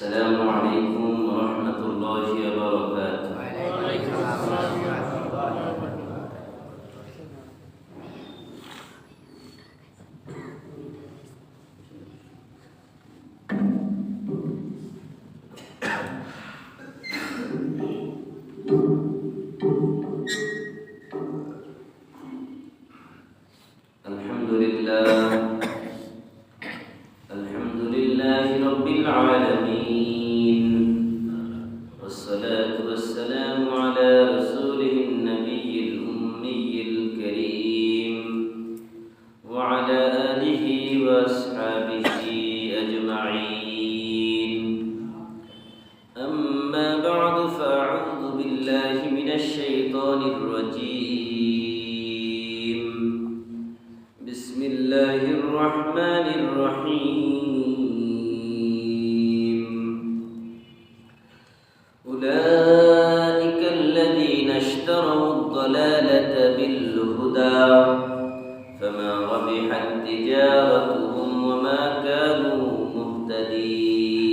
السلام عليكم ورحمة الله وبركاته. وعليكم السلام ورحمة الله وبركاته. الحمد لله رب العالمين، والصلاة والسلام على رسوله النبي الأمي الكريم وعلى آله وأصحابه أجمعين. أما بعد فأعوذ بالله من الشيطان الرجيم. بسم الله الرحمن الرحيم. أولئك الذين اشتروا الضلالة بالهدى فما ربحت تجارتهم وما كانوا مهتدين.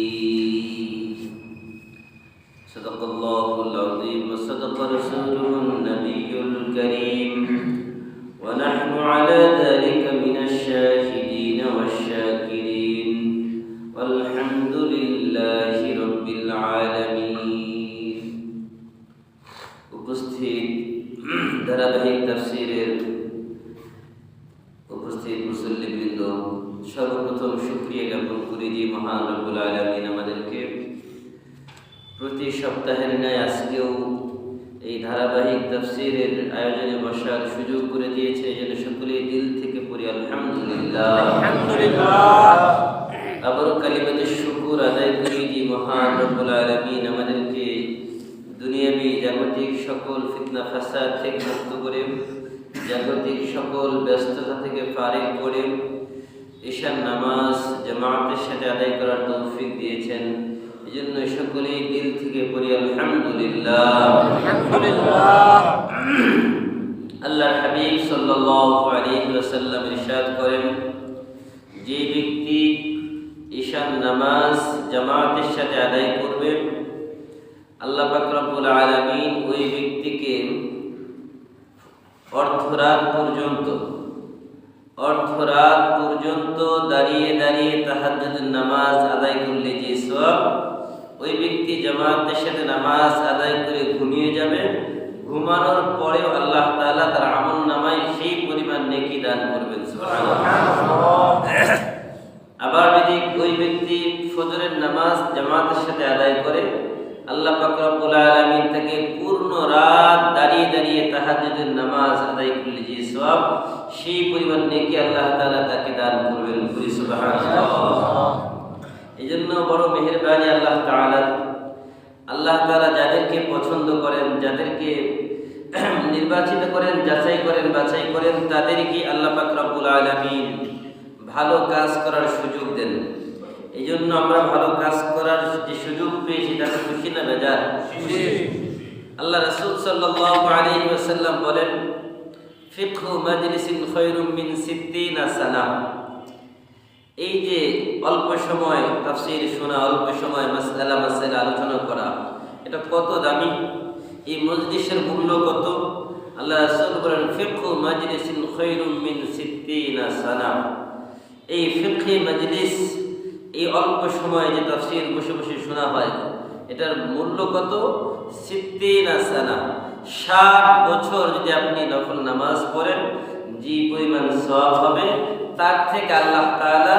صدق الله العظيم وصدق رسوله النبي الكريم، ونحن على ذلك من الشاهدين والشاكرين، والحمد لله رب العالمين. উপস্থিত ধারাবাহিক তাফসীরের উপস্থিত মুসল্লিবৃন্দ, সর্বপ্রথম শুকরিয়া জ্ঞাপন করি যে মহান রব্বুল আলামিন আমাদেরকে প্রতি সপ্তাহের ন্যায় আজকেও এই ধারাবাহিক তাফসীরের আয়োজনে বসার সুযোগ করে দিয়েছে। এই জন্য সকলেই দিল থেকে পড়ি আলহামদুলিল্লাহ। আলহামদুলিল্লাহ। আবারও কালিমাতে শুকর আদায় করি যে মহান রব্বুল আলামিন আমাদেরকে দুনিয়াবি জাগতিক সকল ফিতনা ফাসাদ থেকে মুক্ত করে, জাগতিক সকল ব্যস্ততা থেকে ফারিগ করে ঈশার নামাজ জামাতের সাথে আদায় করার তৌফিক দিয়েছেন। এই জন্য সকলেই দিল থেকে পড়ি আলহামদুলিল্লাহ। আলহামদুলিল্লাহ। আল্লাহর হাবিব সাল্লাল্লাহু আলাইহি ওয়াসাল্লাম ইরশাদ করেন, যে ব্যক্তি ঈশার নামাজ জামাতের সাথে আদায় করবে, আল্লাহ পাক রব্বুল আলামিন ওই ব্যক্তিকে অর্ধরাত পর্যন্ত দাঁড়িয়ে দাঁড়িয়ে তাহাজ্জুদের নামাজ আদায় করলে যে সওয়াব, ওই ব্যক্তি জামাতের সাথে নামাজ আদায় করে ঘুমিয়ে যাবে, ঘুমানোর পরেও আল্লাহ তাআলা তার আমল নামায় সেই পরিমাণ নেকি দান করবেন। সুবহানাল্লাহ। আবার যদি ওই ব্যক্তি ফজরের নামাজ জামাতের সাথে আদায় করে, আল্লাহ পাক রব্বুল আলামিন তাকে পূর্ণ রাত দাঁড়িয়ে দাঁড়িয়ে তাহাজ্জুদের নামাজ আদায় করলে যে সওয়াব, সেই পরিমাণ নেকি আল্লাহ তাআলা তাকে দান করবেন। সুবহানাল্লাহ। এজন্য বড় মেহেরবানি আল্লাহ তাআলা যাদেরকে পছন্দ করেন, যাদেরকে নির্বাচিত করেন, যাচাই করেন, বাছাই করেন, তাদেরকে আল্লাহ পাক রব্বুল আলামিন ভালো কাজ করার সুযোগ দেন। এই জন্য আমরা ভালো কাজ করার যে সুযোগ পেয়েছি তাতে খুশি না বেজার? আল্লাহ রাসূল সাল্লাল্লাহু আলাইহি ওয়াসাল্লাম বলেন, ফিকহু মাজলিসিন খায়রুম মিন 60 সানা। এই যে অল্প সময় তাফসীর শোনা, অল্প সময় মাসআলা আলোচনা করা, এটা কত দামি! এই মজলিসের মূল্য কত! আল্লাহ রাসূল বলেন, ফিকহু মাজলিসিন খায়রুম মিন 60 সানা। এই ফিকহি মজলিস, এই অল্প সময় যে তাফসীর বসে বসে শোনা হয়, এটার মূল্য কত? 60 সানা। 60 বছর যদি আপনি নফল নামাজ পড়েন, যে পরিমাণ সওয়াব হবে, তার থেকে আল্লাহ তাআলা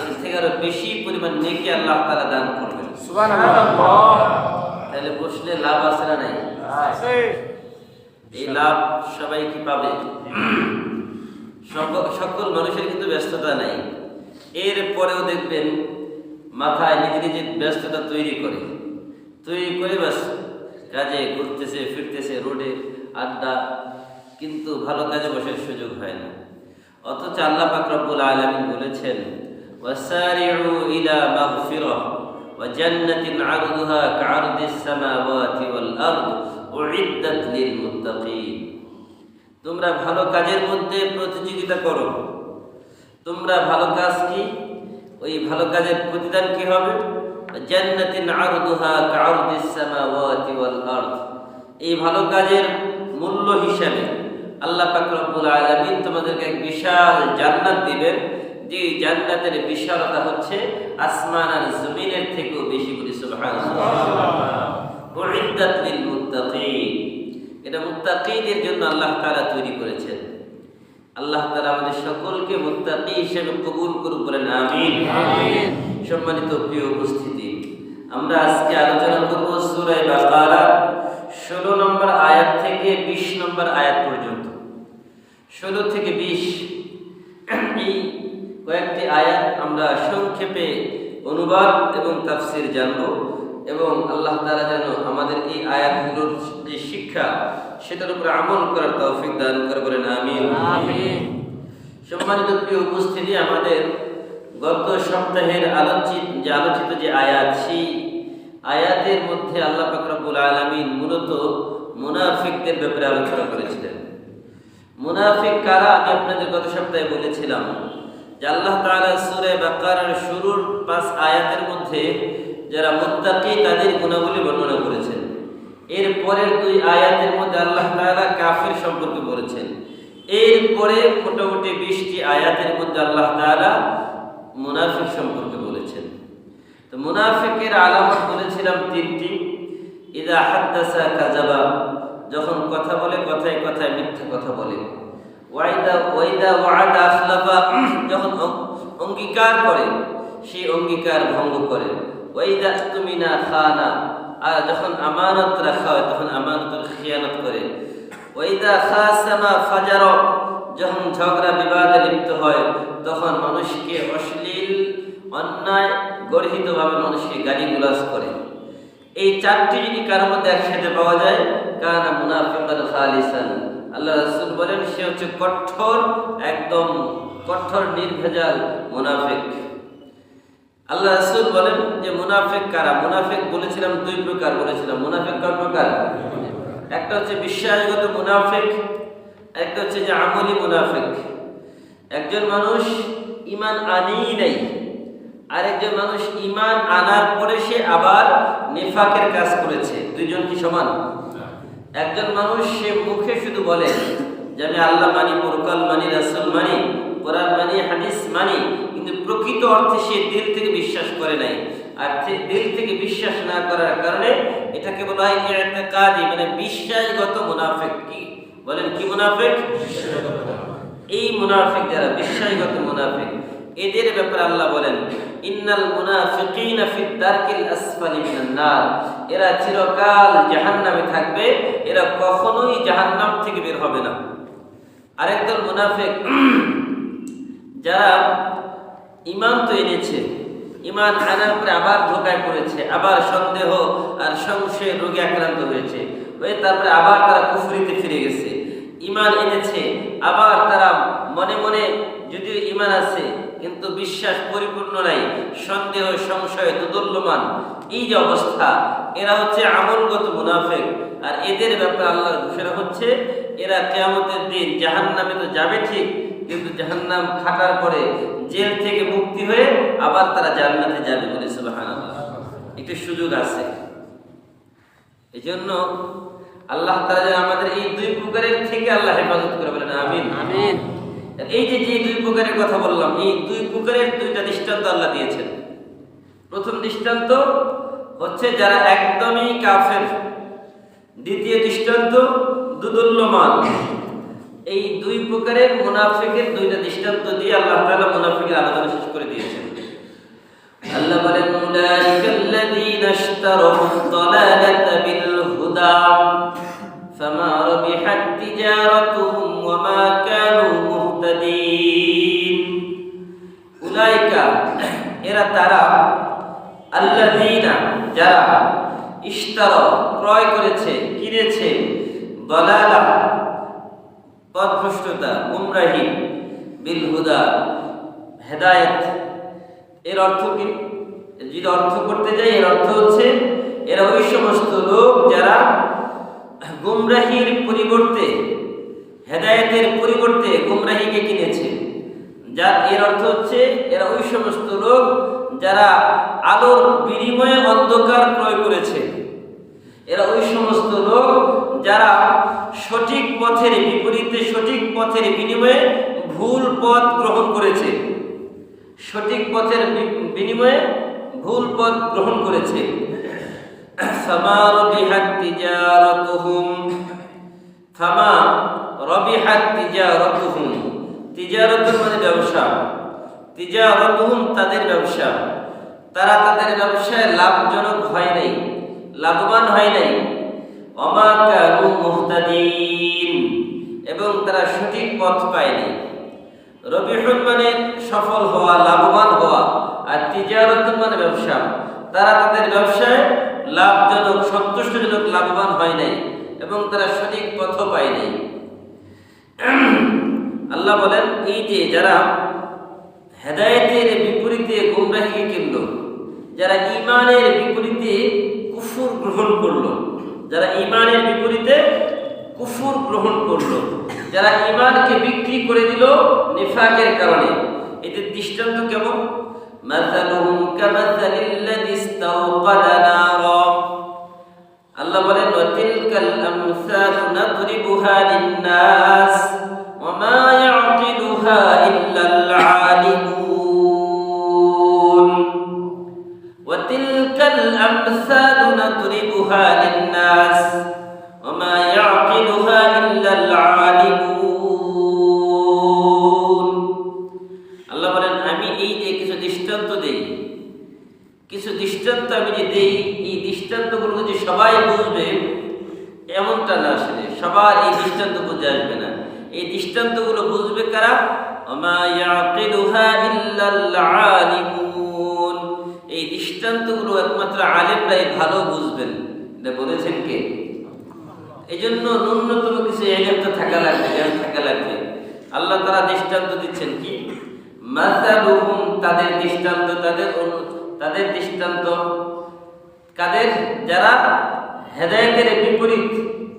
এর থেকে আরো বেশি পরিমাণ নেকি আল্লাহ তাআলা দান করবেন। সুবহানাল্লাহ। তাহলে বসলে লাভ আছে না নাই? আছে। এই লাভ সবাই কি পাবে? সকল মানুষের কিন্তু ব্যস্ততা নাই। এরপরেও দেখবেন মাথায় নিজে নিজে ব্যস্ততা তৈরি করে বাস কাজে ঘুরতেছে ফিরতেছে, রোডে আড্ডা, কিন্তু ভালো কাজে বসার সুযোগ হয় না। অথচ আল্লাহ পাক রব্বুল আলামিন বলেছেন, ওয়াসারিউ ইলা মাগফিরাহ ওয়া জান্নাতিন আরদুহা কাআরদিস সামাওয়াতি ওয়াল আরদ উইদ্দাত লিল মুত্তাকিন। তোমরা ভালো কাজের মধ্যে প্রতিযোগিতা করো। তোমরা ভালো কাজ কি, ওই ভালো কাজের প্রতিদান কি হবে? জান্নাতিন আরদুহা কাআরদিস সামাওয়াতি ওয়াল আরদ। এই ভালো কাজের মূল্য হিসাবে আল্লাহ পাক রব্বুল আলামিন তোমাদেরকে এক বিশাল জান্নাত দিবেন, যে জান্নাতের বিশালতা হচ্ছে আসমান আর জমিনের থেকেও বেশি। বলি সুবহানাল্লাহ। উইদ্দাত লিল মুত্তাকিন, এটা মুত্তাকিদের জন্য আল্লাহ তাআলা তৈরি করেছেন। আল্লাহ তাআলা আমাদের সকলকে মুত্তাকি হিসেবে কবুল করুন, বলেন আমিন। আমিন। সম্মানিত প্রিয় উপস্থিতি, আমরা আজকে আলোচনা করব সূরা বাকারা 16 নম্বর আয়াত থেকে 20 নম্বর আয়াত পর্যন্ত। 16 থেকে 20 এই কয়েকটি আয়াত আমরা সংক্ষেপে অনুবাদ এবং তাফসীর জানব, এবং আল্লাহ তাআলা যেন আমাদের এই আয়াতগুলোর যে শিক্ষা সেটার উপর আমল করার তৌফিক দান করে, বলেন আমিন। আমিন। সম্মানিত প্রিয় উপস্থিতি, আমাদের গত সপ্তাহের আলোচিত যে আয়াত, সেই আয়াতের মধ্যে আল্লাহ পাক রব্বুল আলামিন মূলত মুনাফিকদের ব্যাপারে আলোচনা করেছিলেন। মুনাফিক কারা আমি আপনাদের গত সপ্তাহে বলেছিলাম যে আল্লাহ তাআলা সূরা বাকারার শুরুর 5 আয়াতের মধ্যে যারা মুত্তাকি তাদের গুণাবলী বর্ণনা করেছেন। এর পরের 2 আয়াতের মধ্যে আল্লাহ তাআলা কাফির সম্পর্কে বলেছেন। এরপরে মোটামুটি 20টি আয়াতের মধ্যে আল্লাহ তাআলা মুনাফিক সম্পর্কে বলেছেন। তো মুনাফিকের আলামত বলেছিলাম 3টি। ইযা হাদাসা কাযাবা, যখন কথা বলে কথায় কথায় মিথ্যা কথা বলে। ওয়াইদা ওয়া'আদা আখলাফা, যখন অঙ্গীকার করে সেই অঙ্গীকার ভঙ্গ করে। ওয়াইদা তুমিনা খানা, আর যখন আমানত রাখা হয় তখন আমানতের খিয়ানত করে। ওয়াইদা খাসামা ফাজারা, যখন ঝগড়া বিবাদে লিপ্ত হয় তখন মানুষকে অশ্লীল অন্যায় গর্হিতভাবে মানুষকে গালিগালাজ করে। এই 4টি যদি কারোর মধ্যে একসাথে পাওয়া যায়, কানা মুনাফিকান খালিসান, আল্লাহ রাসূল বলেন সে হচ্ছে একদম কঠোর নির্ভেজাল মুনাফিক। আল্লাহ রাসূল বলেন যে মুনাফিক কারা। মুনাফিক বলেছিলাম 2 প্রকার বলেছিলাম। মুনাফিক কয় প্রকার? একটা হচ্ছে বিশ্বাসগত মুনাফিক, একটা হচ্ছে যে আমলি মুনাফিক। একজন মানুষ ঈমান আনেই নাই, আরেকজন মানুষ ঈমান আনার পরে সে আবার নিফাকের কাজ করেছে। দুইজন কি সমান? একজন মানুষ সে মুখে শুধু বলে যে আমি আল্লাহ মানি, পরকাল মানি, রাসূল মানি, কোরআন মানি, হাদিস মানি, কিন্তু প্রকৃত অর্থে সে দিল থেকে বিশ্বাস করে নাই। আর দিল থেকে বিশ্বাস না করার কারণে এটাকে বলা হয় ইতিকাদি, মানে বিশ্বাসগত মুনাফিক। কি বলেন? কি মুনাফিক? এই মুনাফিক যারা বিশ্বাসগত মুনাফিক, এদের ব্যাপারে আল্লাহ বলেন ইন্নাল মুনাফিকিনা ফিদ দারকিল আসফালি মিনান নার, এরা চিরকাল জাহান্নামে থাকবে, এরা কখনোই জাহান্নাম থেকে বের হবে না। আরেকদল মুনাফিক যারা ঈমান তো এনেছে, ঈমান আনার পরে আবার ধোঁকায় পড়েছে, আবার সন্দেহ আর সংশয় রোগে আক্রান্ত হয়েছে, তারপরে আবার তারা কুফরিতে ফিরে গেছে। ঈমান এনেছে, আবার তারা মনে মনে যদিও ঈমান আছে কিন্তু বিশ্বাস পরিপূর্ণ নাই, সন্দেহ সংশয় দোদুল্যমান, এই যে অবস্থা, এরা হচ্ছে আমলগত মুনাফিক। আর এদের ব্যাপারে আল্লাহর ঘোষণা হচ্ছে এরা কিয়ামতের দিন জাহান্নামে তো যাবে ঠিক, কিন্তু জাহান্নাম খাটার পরে জেল থেকে মুক্তি হয়ে আবার তারা জান্নাতে যাবে। বলে সুবহানাল্লাহ, একটু সুযোগ আছে। এজন্য আল্লাহ তাআলা আমাদের এই 2 প্রকারের থেকে আল্লাহ হেফাজত করে, বলেন আমিন। আমিন। এই যে 2 প্রকারের কথা বললাম, এই 2 প্রকারের 2টা দৃষ্টান্ত আল্লাহ দিয়েছেন। প্রথম দৃষ্টান্ত হচ্ছে যারা একদমই কাফের, দ্বিতীয় দৃষ্টান্ত দুদুল্যমান। এই 2 প্রকারের মুনাফিকের 2টা দৃষ্টান্ত দিয়ে আল্লাহ তাআলা মুনাফিকের আলোচনা শেষ করে দিয়েছেন। আল্লাহ বলেন উলাইকাল্লাযীনা ইশতারাউদ-দালালাতা বিল-হুদা ফামা রাবিহাত তিজারাতুহুম ওয়া মা কানু মুহতাদিন। উলাইকা, এরা তারা, আল্লাযীনা, যারা, ইশতারা, ক্রয় করেছে, কিনেছে, দালালা, পথভ্রষ্টতা, গুমরাহি, বিল হুদা, হেদায়েত। এর অর্থ কি? যদি অর্থ করতে যাই, এর অর্থ হচ্ছে এরা ওই সমস্ত লোক যারা গুমরাহির পরিবর্তে, হেদায়েতের পরিবর্তে গুমরাহিকে কিনেছে। যার এর অর্থ হচ্ছে এরা ওই সমস্ত লোক যারা আলোর বিনিময়ে অন্ধকার ক্রয় করেছে। এরা ওই সমস্ত লোক যারা সঠিক পথের বিপরীতে সঠিক পথের বিনিময়ে ভুল পথ গ্রহণ করেছে। সঠিক পথের বিনিময়ে ভুল পথ গ্রহণ করেছে। ফামা রবিহাত তিজারাতুহুম, ফামা রবিহাত তিজারাতুহুম, তিজারাতুন মানে ব্যবসা, তিজারাতুহুম তাদের ব্যবসা, তারা তাদের ব্যবসায় লাভজনক হয় নাই, লাভবান হয় নাই। ওমা কানু মুহতাদিন, এবং তারা সঠিক পথ পায়নি। রবিহুন মানে সফল হওয়া, লাভবান হওয়া, আর তিজারাতুন মানে ব্যবসা, তারা তাদের ব্যবসায় লাভজনক, সন্তুষ্টজনক লাভবান হয় নাই এবং তারা সঠিক পথ পায় নাই। আল্লাহ বলেন, এই যে যারা হেদায়েতের বিপরীতে গুমরাহি কিনল, যারা ঈমানের বিপরীতে কুফর গ্রহণ করলো, যারা ঈমানের বিপরীতে কুফর গ্রহণ করলো, যারা ঈমানকে বিক্রি করে দিল নিফাকের কারণে, এদের দৃষ্টান্ত কেমন? মাসালুহুম কামাসালিল্লাযী ইসতাওকাদা নারা, আল্লাহ বলেন ওয়া তিলকাল আমসালু নাদরিবুহা লিন-নাস ওয়া মা ইয়াকিলুহা ইল্লাল আলিমুন, ওয়া তিলকাল আমসালু নাদরিবুহা লিন-নাস ওয়া মা ইয়াকিলুহা ইল্লাল আলিমুন। আল্লাহ বলেন, আমি এই যে কিছু দৃষ্টান্ত দেই, কিছু দৃষ্টান্ত আমি যে দেই, এই দৃষ্টান্তগুলো যে সবাই বুঝবে এমনটা না, আসলে সবার এই দৃষ্টান্ত বুঝে আসবে না। এই দৃষ্টান্তগুলো বুঝবে কারা? ওমা ইয়াকিলুহা ইল্লাল আলিমুন, এই দৃষ্টান্তগুলো একমাত্র আলেমরাই ভালো বুঝবেন। এটা বলেছেন কে? এই জন্য ন্যূনতম কিছু ইলম তো থাকা লাগবে, জ্ঞান থাকা লাগবে। আল্লাহ তারা দৃষ্টান্ত দিচ্ছেন কি? মাসালুহুম, তাদের দৃষ্টান্ত, তাদের দৃষ্টান্ত কাদের? যারা হেদায়েতের বিপরীত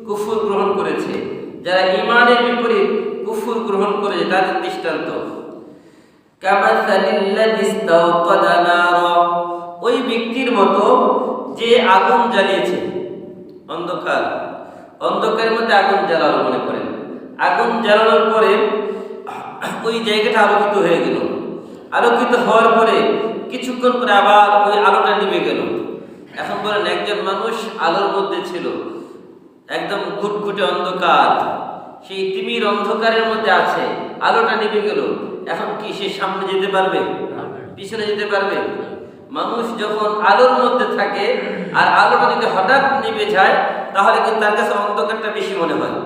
কুফর গ্রহণ করেছে, যারা ঈমানের বিপরীত কুফর গ্রহণ করেছে, তাদের দৃষ্টান্ত কামাসালিল্লাযী ইসতাওকাদা নারা, ওই ব্যক্তির মতো যে আগুন জ্বালিয়েছে, অন্ধকার, অন্ধকারের মধ্যে আগুন জ্বালানো, মনে করেন আগুন জ্বালানোর পরে ওই জায়গাটা আলোকিত হয়ে গেল। আলোকিত হওয়ার পরে কিছুক্ষণ পরে আবার ওই আলোটা নিভে গেল। এখন বলেন, একজন মানুষ আলোর মধ্যে ছিল, একদম ঘুটঘুটে অন্ধকার, সেই তিমির অন্ধকারের মধ্যে আছে, আলোটা নিভে গেল। এখন কি সে সামনে যেতে পারবে? পিছনে যেতে পারবে? মানুষ যখন আলোর মধ্যে থাকে আর আলোটা যদি হঠাৎ নিভে যায়, তাহলে কিন্তু তার কাছে অন্ধকারটা বেশি মনে হয়।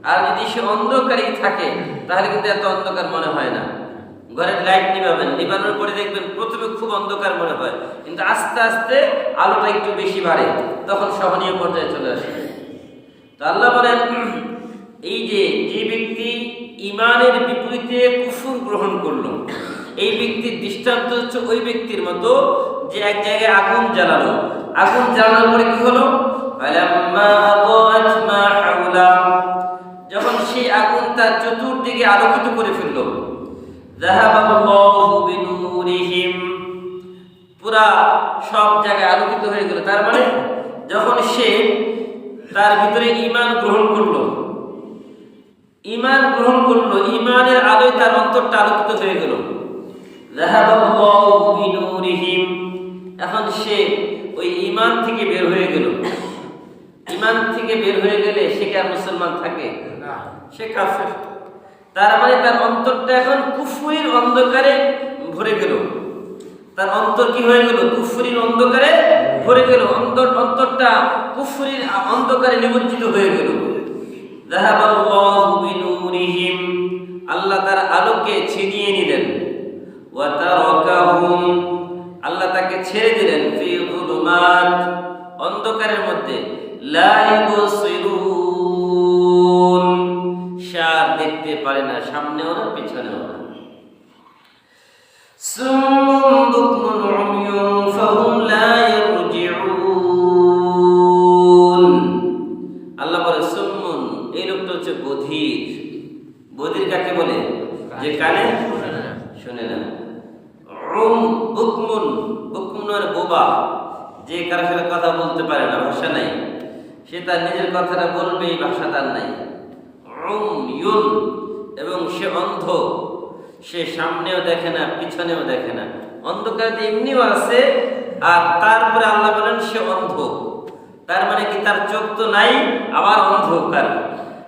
আর যদি সে অন্ধকারই থাকে তাহলে কিন্তু এত অন্ধকার মনে হয় না। ঘরের লাইট নিভাবেন, নিভানোর পরে দেখবেন প্রথমে খুব অন্ধকার মনে হয়, কিন্তু আস্তে আস্তে আলোটা একটু বেশি বাড়ে, তখন সহনীয় পর্যায়ে চলে আসে। তো আল্লাহ বলেন, এই যে ব্যক্তি ঈমানের বিপরীতে কুফর গ্রহণ করলো, এই ব্যক্তির দৃষ্টান্ত হচ্ছে ওই ব্যক্তির মতো যে এক জায়গায় আগুন জ্বালালো, আগুন জ্বালানোর পরে কি হলো? ফালাম্মা আযাআত মা হাওলা, যখন সেই আগুন তার চতুর্দিকে আলোকিত করে ফেললো, যাহাবাল্লাহু বিনূরিহিম, পুরা সব জায়গায় আলোকিত হয়ে গেল। তার মানে যখন সে তার ভিতরে ঈমান গ্রহণ করলো, ঈমান গ্রহণ করলো, ঈমানের আলোয় তার অন্তরটা আলোকিত হয়ে গেল। যাহাবাল্লাহু বিনূরিহিম, এখন সে ওই ঈমান থেকে বের হয়ে গেল। ঈমান থেকে বের হয়ে গেলে সে কি আর মুসলমান থাকে? সে কাফের। তার মানে তার অন্তরটা এখন কুফরির অন্ধকারে ভরে গেল। তার অন্তর কি হয়ে গেল? কুফরির অন্ধকারে ভরে গেল। অন্তরটা কুফরির অন্ধকারে নিমজ্জিত হয়ে গেল। যাহাবাল্লাহু বিনূরিহিম, আল্লাহ তার আলোকে ছিনিয়ে নিলেন। ওয়া তারাকাহুম, আল্লাহ তাকে ছেড়ে দিলেন ফি যুলুমাত, অন্ধকারের মধ্যে, লা ইউবসিরুন, শার দেখতে পারে না, সামনেও না পিছনেও না। সুম্মুন বুকমুন উময়ুন ফাহুম লা ইয়ারজিউন, আল্লাহ বলে সুম্মুন, এই লোকটা হচ্ছে বধির। বধির কাকে বলে? যে কানে শোনে না। বুকমুন, সাথে কথা বলতে পারে না, ভাষা নাই, সে তার নিজের কথাটা বলবে, এই ভাষা তার নাই। উময়ুন, এবং সে অন্ধ, সে সামনেও দেখে না পিছনেও দেখে না, অন্ধকার এমনিও আছে, আর তারপরে আল্লাহ বলেন সে অন্ধ। তার মানে কি তার চোখ তো নাই, আবার অন্ধকার,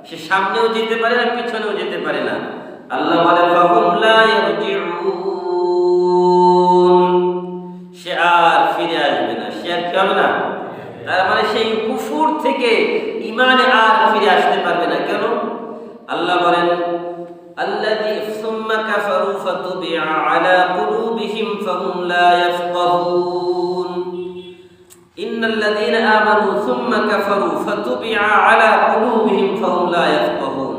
সে সামনেও যেতে পারে না পিছনেও যেতে পারে না। আল্লাহ বলে ফাহুম লা ইয়ারজিউন, সে আর ফিরে আসবে না, সে আর কি হবে না। তার মানে সেই কুফুর থেকে ঈমানে আর ফিরে আসতে পারবে না। কেন? আল্লাহ বলেন আল্লাযী সুম্মা কাফারু ফাতুবিআ আলা কুলুবিহিম ফাহুম লা ইয়াফকাহুন। ইন্নাল্লাযীনা আমানু সুম্মা কাফারু ফাতুবিআ আলা কুলুবিহিম ফাহুম লা ইয়াফকাহুন।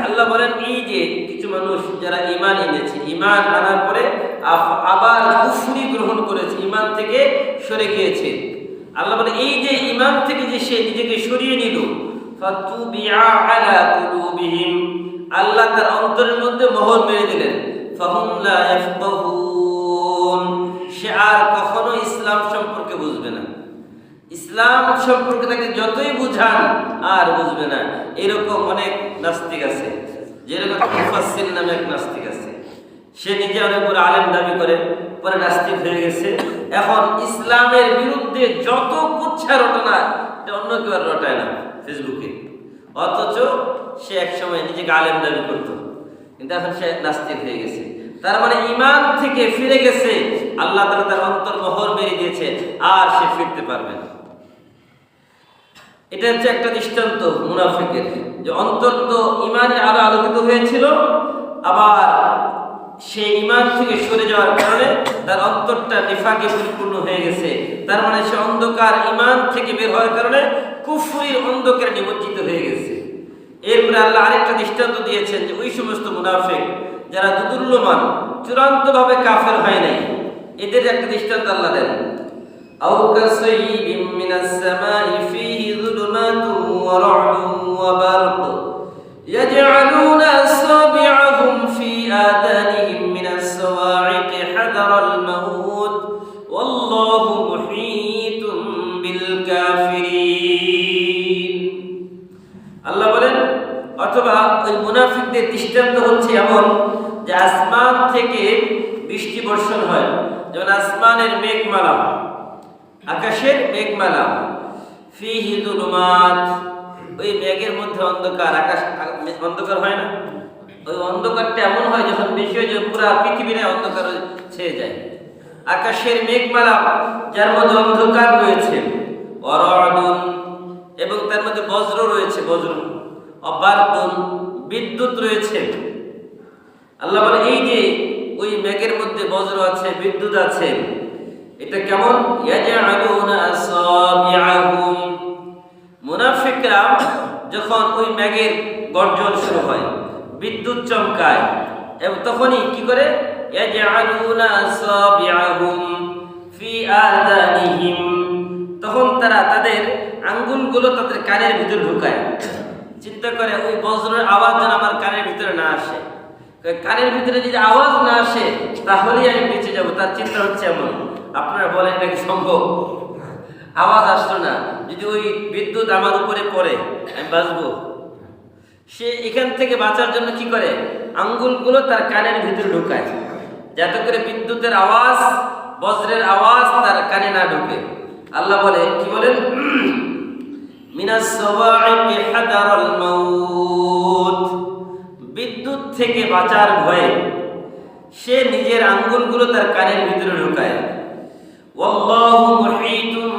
আল্লাহ বলেন এই যে কিছু মানুষ যারা ঈমান এনেছে, ঈমান আনার পরে আবার কুফরি গ্রহণ করেছে, ঈমান থেকে সরে গিয়েছে। আল্লাহ বলে এই যে ঈমান থেকে যে সে নিজেকে সরিয়ে নিল, ফাতুবিআ আলা কুলুবিহিম, আল্লাহ তার অন্তরের মধ্যে মোহর মেরে দিলেন। ফাহুম লা ইয়াফকাহুন, সে আর কখনো ইসলাম সম্পর্কে বুঝবে না। ইসলাম সম্পর্কে তাকে যতই বুঝান আর বুঝবে না। এরকম অনেক নাস্তিক আছে, যেরকম মুফাসসির নামে এক নাস্তিক আছে, সে নিজে অনেক বড় আলেম দাবি করে, পরে নাস্তিক হয়ে গেছে। এখন ইসলামের বিরুদ্ধে যত কুচ্ছা রটনা, অন্য কেউ আর রটায় না ফেসবুকে, অথচ সে এক সময় নিজেকে আলেম দাবি করত, কিন্তু এখন সে নাস্তিক হয়ে গেছে। তার মানে ঈমান থেকে ফিরে গেছে, আল্লাহ তাআলা তার অন্তর মোহর মেরে দিয়েছে, আর সে ফিরতে পারবে না। এটা হচ্ছে একটা দৃষ্টান্ত মুনাফিকের, যে অন্তর তো ঈমানের আলো আলোকিত হয়েছিল, আবার সে ঈমান থেকে সরে যাওয়ার কারণে তার অন্তরটা নিফাকে পরিপূর্ণ হয়ে গেছে। তার মানে সে অন্ধকার ঈমান থেকে বের হওয়ার কারণে কুফরির অন্ধকারে নিমজ্জিত হয়ে গেছে। এরপরে আল্লাহ আরেকটা দৃষ্টান্ত দিয়েছেন যে ওই সমস্ত মুনাফিক যারা দুদুল্যমান, চূড়ান্তভাবে কাফের হয় নাই, এদের একটা দৃষ্টান্ত আল্লাহ দেন। আও কাসাইয়িবিম মিনাস সামাই ফীহি যুলুমাতুন ওয়া রা'দুন ওয়া বারক ইয়াজআলুনা আসাবি'আহুম ফী আযানিহিম মিনাস সাওয়া'iকি হাদারাল মাউত ওয়াল্লাহু মুহীতুম বিল কাফিরিন। আল্লাহ বলেন অথবা ওই মুনাফিকদের দৃষ্টান্ত হচ্ছে এমন যে আসমান থেকে বৃষ্টি বর্ষণ হয়, যেমন আসমানের মেঘমালা, আকাশের মেঘমালা, ফীহি যুলুমাত, ওই মেঘের মধ্যে অন্ধকার, আকাশ অন্ধকার হয় না, ওই অন্ধকারটা এমন হয় যখন বেশি হয়ে যায় পুরো পৃথিবীতে অন্ধকার ছেয়ে যায়। আকাশের মেঘমালা যার মধ্যে অন্ধকার রয়েছে, ওয়ারা'দুন, এবং তার মধ্যে বজ্র রয়েছে, বজ্র, অবারকুন, বিদ্যুৎ রয়েছে। আল্লাহ বলে এই যে ওই মেঘের মধ্যে বজ্র আছে, বিদ্যুৎ আছে, এটা কেমন? ইয়াজআলুনা আসাবি'আহুম, মুনাফিকরা যখন ওই মেঘের গর্জন শুরু হয়, বিদ্যুৎ চমকায়, এবং তখনই কি করে? ইয়াজআলুনা আসাবি'আহুম ফী আযানিহিম, তখন তারা তাদের আঙ্গুলগুলো তাদের কানের ভিতর ঢুকায়। চিন্তা করে ওই বজ্রের আওয়াজ যেন আমার কানের ভিতরে না আসে, কানের ভিতরে যদি আওয়াজ না আসে তাহলেই আমি বেঁচে যাব। তার চিন্তা হচ্ছে এমন। আপনারা বলেন এটা কি সম্ভব? আওয়াজ আসলো না, যদি ওই বিদ্যুৎ আমার উপরে পড়ে আমি বাঁচবো? সে এখান থেকে বাঁচার জন্য কি করে? আঙ্গুলগুলো তার কানের ভিতরে ঢুকায়, যাতে করে বিদ্যুতের আওয়াজ, বজ্রের আওয়াজ তার কানে না ঢুকে। আল্লাহ বলে কি বলেন? মিনাস সাওয়া'iকি হাদারাল মাউত, বিদ্যুৎ থেকে বাঁচার ভয়ে সে নিজের আঙ্গুলগুলো তার কানের ভিতরে ঢুকায়। ওয়াল্লাহু মুহীতুম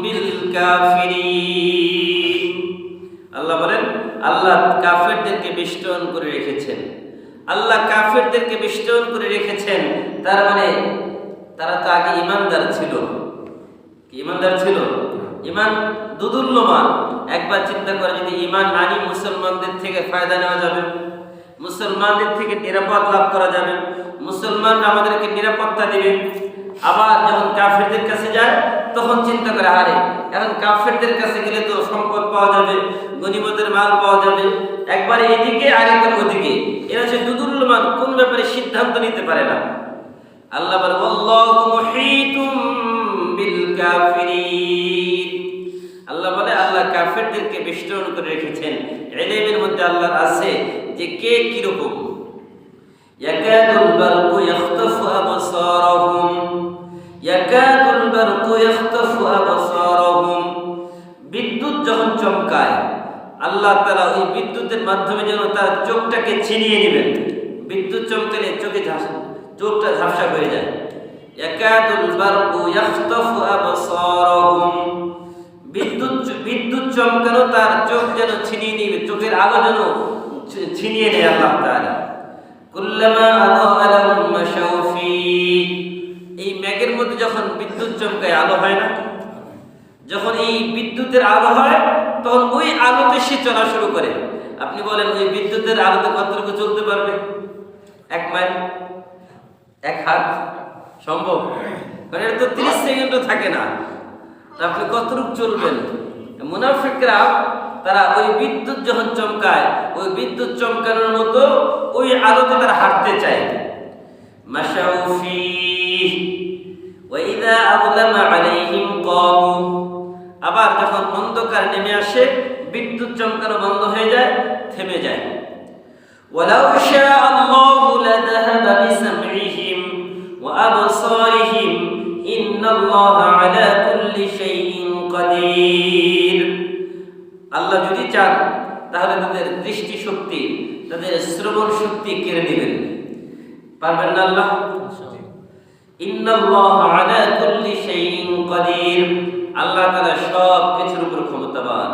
বিল কাফিরিন, আল্লাহ বলেন আল্লাহ কাফেরদেরকে বেষ্টন করে রেখেছেন। আল্লাহ কাফেরদেরকে বেষ্টন করে রেখেছেন, তার মানে তারা তো আগে ঈমানদার ছিল। কি ঈমানদার ছিল? ঈমান দুদুল্যমান। একবার চিন্তা করে, যদি ঈমান আনি মুসলমানদের থেকে ফায়দা নেওয়া যাবে, মুসলমানদের থেকে নিরাপদ লাভ করা যাবে, মুসলমানরা আমাদেরকে নিরাপত্তা দিবে। আবার যখন কাফেরদের কাছে যায় তখন চিন্তা করে, আরে এখন কাফেরদের কাছে গেলে তো সম্পদ পাওয়া যাবে, গনিমতের মাল পাওয়া যাবে, একবার এদিকে আরেকবার ওদিকে। এরা হচ্ছে দুদুল্যমান, কোন ব্যাপারে সিদ্ধান্ত নিতে পারে না। আল্লাহ বলে আল্লাহু মুহীতুম বিল কাফিরিন। আল্লাহ বলে আল্লাহ কাফেরদেরকে বেষ্টন করে রেখেছেন। ইলমের মধ্যে আল্লাহর আছে যে কে কি রকম। ইয়াকাদুল বারকু ইয়াখতাফু আবসারহুম, ইয়াকাদুল বারকু ইয়াখতাফু আবসারহুম। বিদ্যুৎ যখন চমকায় আল্লাহ তাআলা ওই বিদ্যুতের মাধ্যমে যেন তার চোখটাকে ছিনিয়ে নেবেন। বিদ্যুৎ চমকালে চোখটা ঝাপসা হয়ে যায়। ইয়াকাদুল বারকু ইয়াখতাফু আবসারহুম, বিদ্যুৎ চমকানো তার চোখ যেন ছিনিয়ে নেবে, চোখের আলো যেন ছিনিয়ে নেয় আল্লাহ তাআলা। কুল্লামা আযা লাহুম মাশাউ ফী, এই মেঘের মধ্যে যখন বিদ্যুৎ চমকায় আলো হয় না, যখন এই বিদ্যুতের আলো হয় তখন ওই আলোতে সে চলা শুরু করে। আপনি বলেন ওই বিদ্যুতের আলোতে কতটুকু চলতে পারবে? 1 মাইল, 1 হাত সম্ভব? কারণ এটা তো 30 সেকেন্ডও থাকে না। আপনি কতটুকু চলবেন? মুনাফিকরা তারা ওই বিদ্যুৎ যখন চমকায় ওই বিদ্যুৎ চমকানোর মতো ওই আলোতে তারা হাঁটতে চায়। মাশাউ ফী ওয়া ইযা আযলামা আলাইহিম ক্বামু, আবার যখন অন্ধকার নেমে আসে বিদ্যুৎ চমকানো বন্ধ হয়ে যায়, থেমে যায়। ওয়ালাউ শাআ আল্লাহু লাযাহাবা বিসামইহিম ওয়া আবসারিহিম ইন্নাল্লাহা আলা কুল্লি শাইইন কাদির। আল্লাহ যদি চান তাহলে তাদের দৃষ্টি শক্তি, তাদের শ্রবণ শক্তি কেড়ে নেবেন। পারবেন না আল্লাহ? ইন্নাল্লাহা আলা কুল্লি শাইইন কাদির, আল্লাহ তাআলা সব কিছুর উপর ক্ষমতাবান।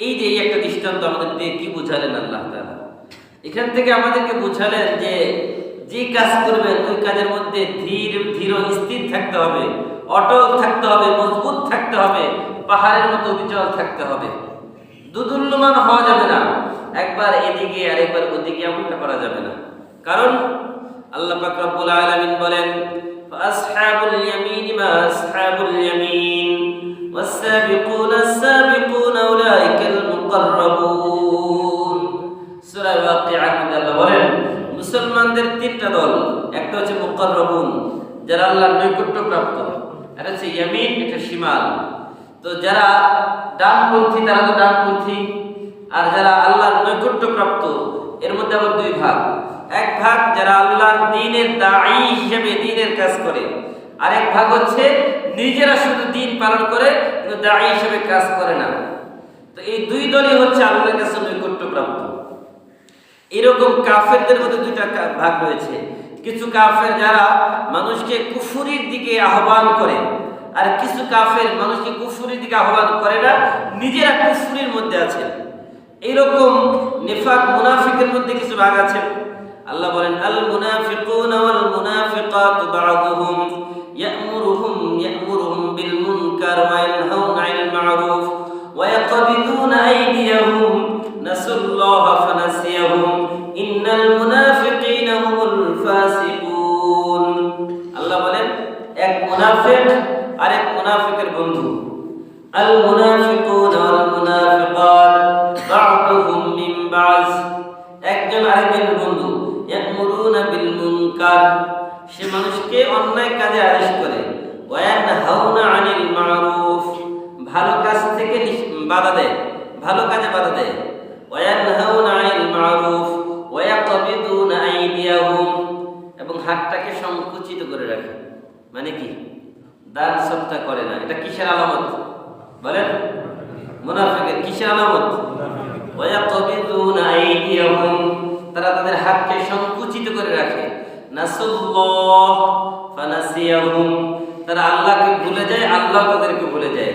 এই যে একটা দৃষ্টান্ত আমাদের কি বুঝালেন আল্লাহ তাআলা? এখান থেকে আমাদেরকে বুঝালেন যে কাজ করবেন ওই কাজের মধ্যে ধীর স্থির থাকতে হবে, অটল থাকতে হবে, মজবুত থাকতে হবে, পাহাড়ের মতো অবিচল থাকতে হবে। দুদুল্যমান হওয়া যাবে না, একবার এদিকে আর একবার ওদিকে এমনটা করা যাবে না। কারণ আল্লাহ পাক রব্বুল আলামিন বলেন ফাসহাবুল ইয়ামিন মা আসহাবুল ইয়ামিন ওয়াস-সাবিকুনা আস-সাবিকুনা উলাইকাল মুকাররাবুন। সূরা ওয়াকিআর মধ্যে আল্লাহ বলেন মুসলমানদের 3টা দল। একটা হচ্ছে মুকাররাবুন, যারা আল্লাহর নৈকট্যপ্রাপ্ত, এটা হচ্ছে ইয়ামিন, এটা শিমাল। তো যারা ডানপন্থী তারা তো ডানপন্থী, আর যারা আল্লাহর নৈকট্যপ্রাপ্ত এর মধ্যে আবার 2 ভাগ। এক ভাগ যারা আল্লাহর দ্বীনের দাঈ হিসেবে দ্বীনের কাজ করে, আর এক ভাগ হচ্ছে নিজেরা শুধু দ্বীন পালন করে কিন্তু দাঈ হিসেবে কাজ করে না। তো এই 2 দলই হচ্ছে আল্লাহর কাছে নৈকট্যপ্রাপ্ত। এরকম কাফেরদের মধ্যে 2টা ভাগ রয়েছে। কিছু কাফের যারা মানুষকে কুফরির দিকে আহ্বান করে, আর কিছু কাফের মানুষকে কুফরির দিকে আহ্বান করে না, নিজেরা কুফরির মধ্যে আছে। এইরকম নিফাক মুনাফিকের মধ্যে কিছু ভাগ আছে। আল্লাহ বলেন আল মুনাফিকুনা ওয়াল মুনাফিকাতু বা'দুহুম ইয়া'মুরুহুম বিল মুনকার ওয়া ইয়ানহাউনা 'আনিল মা'রুফ ওয়া ইয়াকবিদুনা আইদিয়াহুম নাসাল্লাহা ফানাসিয়াহুম ইন্নাল মুনাফিকিনা হুমুল ফাসিকুন। আল্লাহ বলেন এক মুনাফিক আর এক মুনাফিকের বন্ধু। আল মুনাফিকুনা ওয়াল মুনাফিকাত বা'দুহুম মিন বা'দ, একজন আরেকজনের বন্ধু। ইয়া'মুরুনা বিল মুনকার, সে মানুষকে অন্যায় কাজে আদেশ করে। ওয়া ইয়ানহাউনা 'আনিল মা'রুফ, ভালো কাজ থেকে বাধা দেয়, ভালো কাজে বাধা দেয়। ওয়া ইয়ানহাউনা 'আনিল মা'রুফ ওয়া ইয়াকবিদুনা আইদিয়াহুম, এবং হাতটাকে সংকুচিত করে রাখে। মানে কি? দান সদকা করে না। এটা কিসের আলামত বলেন? মুনাফিকের কিসের আলামত? ওয়া ইয়াকবিদুনা আইদিয়াহুম, তারা তাদের হাতকে সংকুচিত করে রাখে। নাসাল্লাহ ফানাসিয়াহুম, তারা আল্লাহকে ভুলে যায়, আল্লাহ তাদেরকে ভুলে যায়।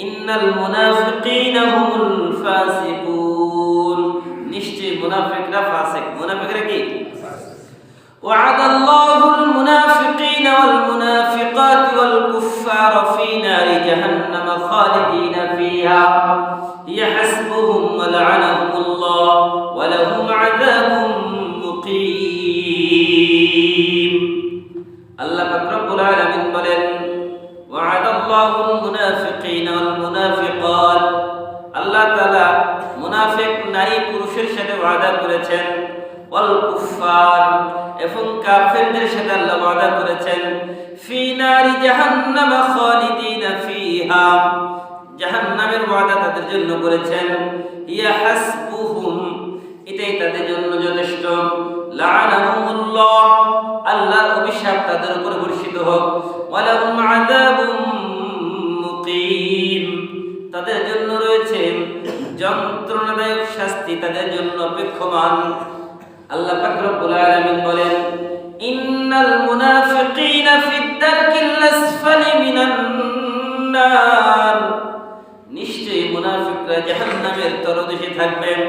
ইন্নাল মুনাফিকিনা হুমুল ফাসিকুন, নিশ্চয়ই মুনাফিকরা ফাসিক। মুনাফিকরা কি? وعد الله المنافقين والمنافقات والكفار في نار جهنم خالدين فيها هي حسبهم ولعنهم الله ولهم عذاب مقيم. الله رب العالمين বলেন وعد الله المنافقين والمنافقات, আল্লাহ তাআলা মুনাফিক নারী পুরুষের সাথে ওয়াদা করেছেন। ওয়াল কুফার, এবং কাফেরদের সাথে আল্লাহ ওয়াদা করেছেন। ফি নারি জাহান্নাম খালিদিনা ফিহা, জাহান্নামের ওয়াদা তাদের জন্য করেছেন। ইয়া হাসবুহুম, এটাই তাদের জন্য যথেষ্ট। লাআনাহুমুল্লাহ, আল্লাহর অভিশাপ তাদের উপর বর্ষিত হোক। ওয়ালাহুম আযাবুম মুকিম, তাদের জন্য রয়েছে যন্ত্রণাদায়ক শাস্তি, তাদের জন্য অপেক্ষমান। আল্লাহ পাক রব্বুল আলামিন বলেন, ইন্নাল মুনাফিকিনা ফিদ দারকিল আসফালি মিনান নার, নিশ্চয়ই মুনাফিকরা জাহান্নামের তলদেশে থাকবেন।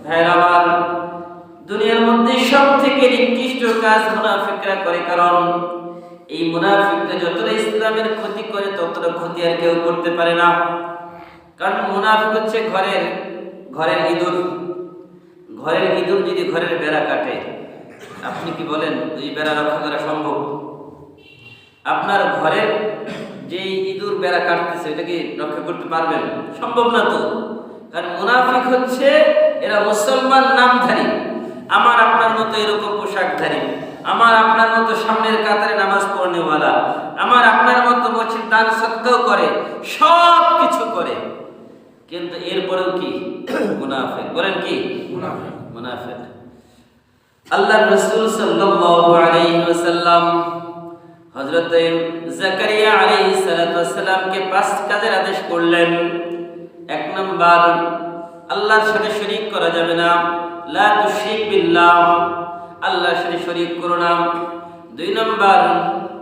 ভাইরা আমার, দুনিয়ার মধ্যে সবথেকে নিকৃষ্ট কাজ মুনাফিকরা করে, কারণ এই মুনাফিকরা যতটা ইসলামের ক্ষতি করে ততটা ক্ষতি আর কেউ করতে পারে না। কারণ মুনাফিক হচ্ছে ঘরের ইঁদুর। ঘরের ইঁদুর যদি ঘরের বেড়া কাটে, আপনি কি বলেন এই বেড়া রক্ষা করা সম্ভব? আপনার ঘরের যে ইঁদুর বেড়া কাটতেছে এটা কি রক্ষা করতে পারবেন? সম্ভব না তো। কারণ মুনাফিক হচ্ছে এরা মুসলমান নামধারী, আমার আপনার মতো এরকম পোশাকধারী, আমার আপনার মতো সামনের কাতারে নামাজ পড়নেওয়ালা, আমার আপনার মতো মসজিদ দান সদকাও করে, সব কিছু করে, কিন্তু এরপরেও কি মুনাফিক। বলেন কি মুনাফিক? আল্লাহর রাসূল সাল্লাল্লাহু আলাইহি ওয়াসাল্লাম হযরত জাকারিয়া আলাইহিস সালাতু ওয়াসসালামকে 5 কাজের আদেশ করলেন। 1 নাম্বার, আল্লাহর সাথে শরীক করা যাবে না, লা তুশরিক বিল্লাহ, আল্লাহর সাথে শরীক করো না। 2 নাম্বার,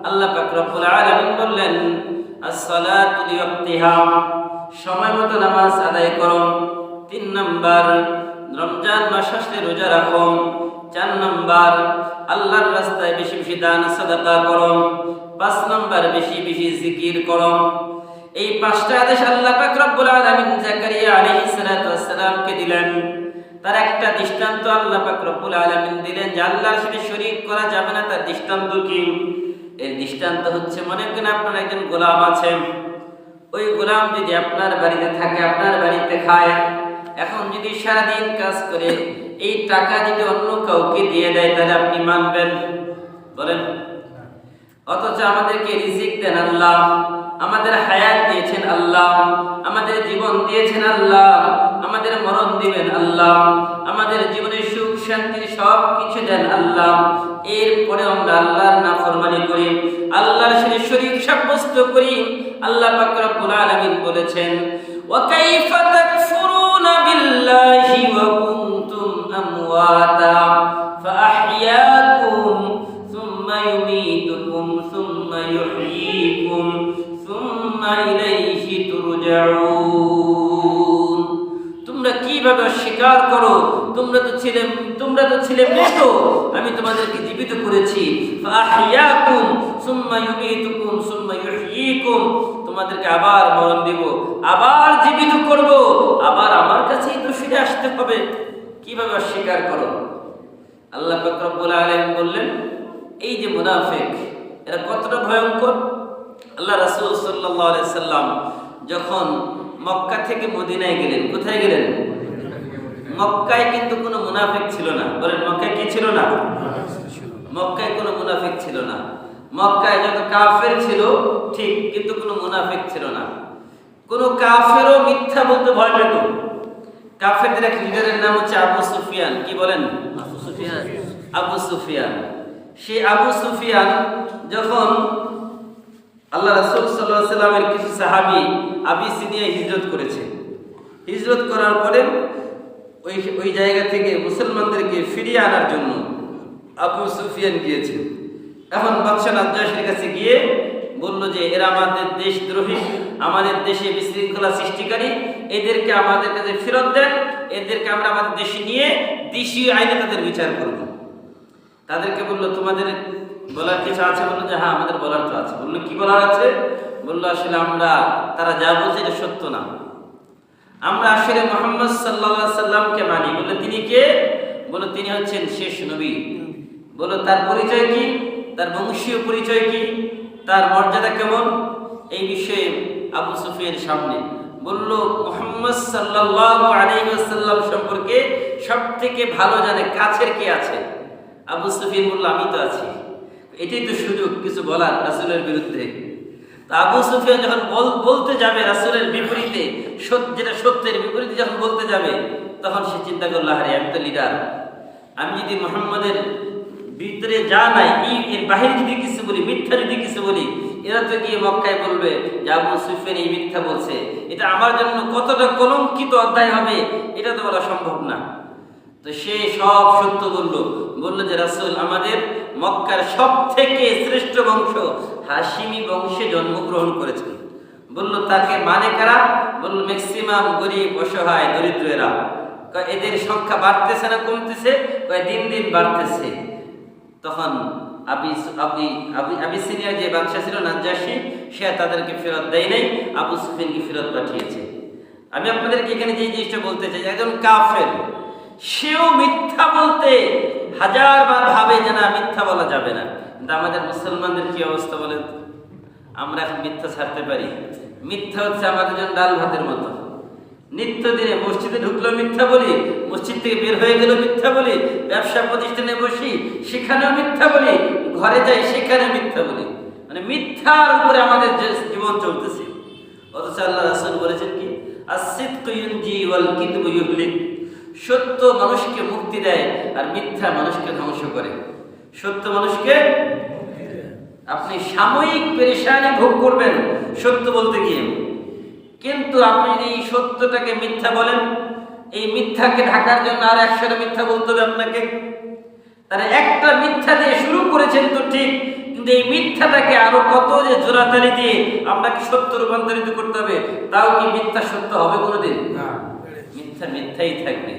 আল্লাহ পাক রব্বুল আলামিন বললেন, as-সালাতু লিওয়াক্তিহা, সময় মতো নামাজ আদায় করো। 3 নাম্বার, রমজান মাস আসলে রোজা রাখো। 4 নাম্বার, আল্লাহর রাস্তায় বেশি বেশি দান সাদাকা করো। 5 নাম্বার, বেশি বেশি জিকির করো। এই 5টা আদেশ আল্লাহ পাক রব্বুল আলামিন জাকারিয়া আলাইহিস সালাতু ওয়াসসালামকে দিলেন। তার একটা দৃষ্টান্ত আল্লাহ পাক রব্বুল আলামিন দিলেন যে আল্লাহর সাথে শরীক করা যাবে না। তার দৃষ্টান্ত কি? এর দৃষ্টান্ত হচ্ছে, মনে করেন আপনার একজন গোলাম আছে, ওই গোলাম যদি আপনার বাড়িতে থাকে, আপনার বাড়িতে খায়, এখন যদি সারাদিন কাজ করে এই টাকা যদি অন্য কাউকে দিয়ে দেয়, তাহলে আপনি মানবেন? বলেন। অথচ আমাদেরকে রিজিক দেন আল্লাহ, আমাদের হায়াত দিয়েছেন আল্লাহ, আমাদের জীবন দিয়েছেন আল্লাহ, আমাদের মরণ দিবেন আল্লাহ, আমাদের জীবনে সুখ শান্তি সব কিছু দেন আল্লাহ। এরপরে আমরা আল্লাহর নাফরমানি করি, আল্লাহর সাথে শরীক সাব্যস্ত করি। আল্লাহ পাক রব্বুল আলামিন বলেছেন, ওয়া কাইফা তাকফুরুনা বিল্লাহি ওয়া কুনতুম আমওয়াতা ফাআহইয়াকুম সুম্মা ইউমীতুকুম সুম্মা ইউহয়ীকুম সুম্মা ইলাইহি তুরজাউন। তোমরা কিভাবে অস্বীকার করো? তোমরা তো ছিলে মৃত, আমি তোমাদেরকে জীবিত করেছি। ফাআহইয়াকুম সুম্মা ইউমীতুকুম সুম্মা ইউহয়ীকুম, তোমাদেরকে আবার মরণ দেব, আবার জীবিত করব, আবার আমার কাছেই তো ফিরে আসতে হবে। কিভাবে অস্বীকার করো? আল্লাহ পাক রব্বুল আলামিন বললেন, এই যে মুনাফিক, এরা কতটা ভয়ঙ্কর। আল্লাহ রাসূল সাল্লাল্লাহু আলাইহি সাল্লাম যখন মক্কা থেকে মদিনায় গেলেন, কোথায় গেলেন? মক্কায় কিন্তু কোনো মুনাফিক ছিল না। বলেন, মক্কায় কি ছিল না? মক্কায় কোনো মুনাফিক ছিল না। মক্কায় যত কাফের ছিল ঠিক, কিন্তু কোনো মুনাফিক ছিল না। কোনো কাফেরও মিথ্যা বলতে ভয় পেত। কাফেরদের এক লিডারের নাম হচ্ছে আবু সুফিয়ান। কি বলেন? আবু সুফিয়ান। সেই আবু সুফিয়ান যখন আল্লাহ রাসূল সাল্লাল্লাহু আলাইহি সাল্লামের কিছু সাহাবী আবিসিনিয়ায় হিজরত করেছে, হিজরত করার পরে ওই জায়গা থেকে মুসলমানদেরকে ফিরিয়ে আনার জন্য আবু সুফিয়ান গিয়েছে। এখন বাদশা নাজ্জাশীর কাছে গিয়ে বলল যে এরা আমাদের দেশদ্রোহী, আমাদের দেশে বিশৃঙ্খলা সৃষ্টিকারী, এদেরকে আমাদের কাছে ফেরত দেন, এদেরকে আমরা আমাদের দেশে নিয়ে দেশীয় আইনে তাদের বিচার করব। তাদেরকে বললো, তোমাদের বলার কিছু আছে? বললো যে হ্যাঁ, আমাদের বলার তো আছে। বললো, কি বলার আছে? বললো, আসলে তারা যা বলছে এটা সত্য না, আমরা আসলে মুহাম্মদ সাল্লাল্লাহু আলাইহি সাল্লামকে মানি। বললো, তিনি কে? বললো, তিনি হচ্ছেন শেষ নবী। বললো, তার পরিচয় কি? তার বংশীয় পরিচয় কি? তার মর্যাদা কেমন? এই বিষয়ে আবু সুফিয়ানের সামনে বলল, মুহাম্মদ সাল্লাল্লাহু আলাইহি ওয়াসাল্লাম সম্পর্কে সবথেকে ভালো জানে কাছের কে আছে? আবু সুফিয়ান বলল, আমি তো আছি। এটাই তো সুযোগ কিছু বলার রাসূলের বিরুদ্ধে। তা আবু সুফিয়ান যখন বলতে যাবে রাসূলের বিপরীতে, যেটা সত্যের বিপরীতে যখন বলতে যাবে, তখন সে চিন্তা করলো, আরে আমি তো লিডার, আমি যদি মুহাম্মাদের ভিতরে যা নাই এর বাহিরে যদি কিছু বলি, মিথ্যা যদি কিছু বলি, এরা তো গিয়ে মক্কায় বলবে যে আবু সুফিয়ান এই মিথ্যা বলছে, এটা আমার জন্য কতটা কলঙ্কিত অধ্যায় হবে, এটা তো বলা সম্ভব না। তো সে সব সত্য বলল যে রাসূল আমাদের মক্কার সব থেকে শ্রেষ্ঠ বংশ হাশিমি বংশে জন্মগ্রহণ করেছেন। বলল তাকে মানে কারা? বলল ম্যাক্সিমাম গরিব, অসহায়, দরিদ্র এরা। এদের সংখ্যা বাড়তেছে না কমতেছে? দিন দিন বাড়তেছে। তখন আবিসিনিয়ার যে বাদশা ছিল নাজ্জাশী, সে তাদেরকে ফেরত দেয় নাই, আবু সুফিয়ানকে ফেরত পাঠিয়েছে। আমি আপনাদেরকে এখানে যে জিনিসটা বলতে চাই, একজন কাফের সেও মিথ্যা বলতে হাজারবার ভাবে যে না মিথ্যা বলা যাবে না। কিন্তু আমাদের মুসলমানদের কি অবস্থা বলেন? আমরা এখন মিথ্যা ছাড়তে পারি? মিথ্যা হচ্ছে আমাদের জন্য ডাল ভাতের মতো। নিত্যদিনে মসজিদে ঢুকলেও মিথ্যা বলি, মসজিদ থেকে বের হয়ে গেলেও মিথ্যা বলি, ব্যবসা প্রতিষ্ঠানে বসি সেখানেও মিথ্যা বলি, ঘরে যাই সেখানে মিথ্যা বলি। মানে মিথ্যার উপরে আমাদের যে জীবন চলতেছে। অথচ আল্লাহ রাসূল বলেছেন কি, as-sidqu yunji wal kidbu yuhlik। সত্য মানুষকে মুক্তি দেয় আর মিথ্যা মানুষকে ধ্বংস করে। সত্য মানুষকে, আপনি সাময়িক পেরেশানি ভোগ করবেন সত্য বলতে গিয়ে, কিন্তু আপনি যদি এই সত্যটাকে মিথ্যা বলেন, এই মিথ্যাকে ঢাকার জন্য আর 100টা মিথ্যা বলতে হবে আপনাকে। তাহলে একটা মিথ্যা দিয়ে শুরু করেছেন তো ঠিক, কিন্তু এই মিথ্যাটাকে আরো কত যে জোড়াতালি দিয়ে আপনাকে সত্য রূপান্তরিত করতে হবে, তাও কি মিথ্যা সত্য হবে কোনোদিন? মিথ্যা মিথ্যাই থাকবে।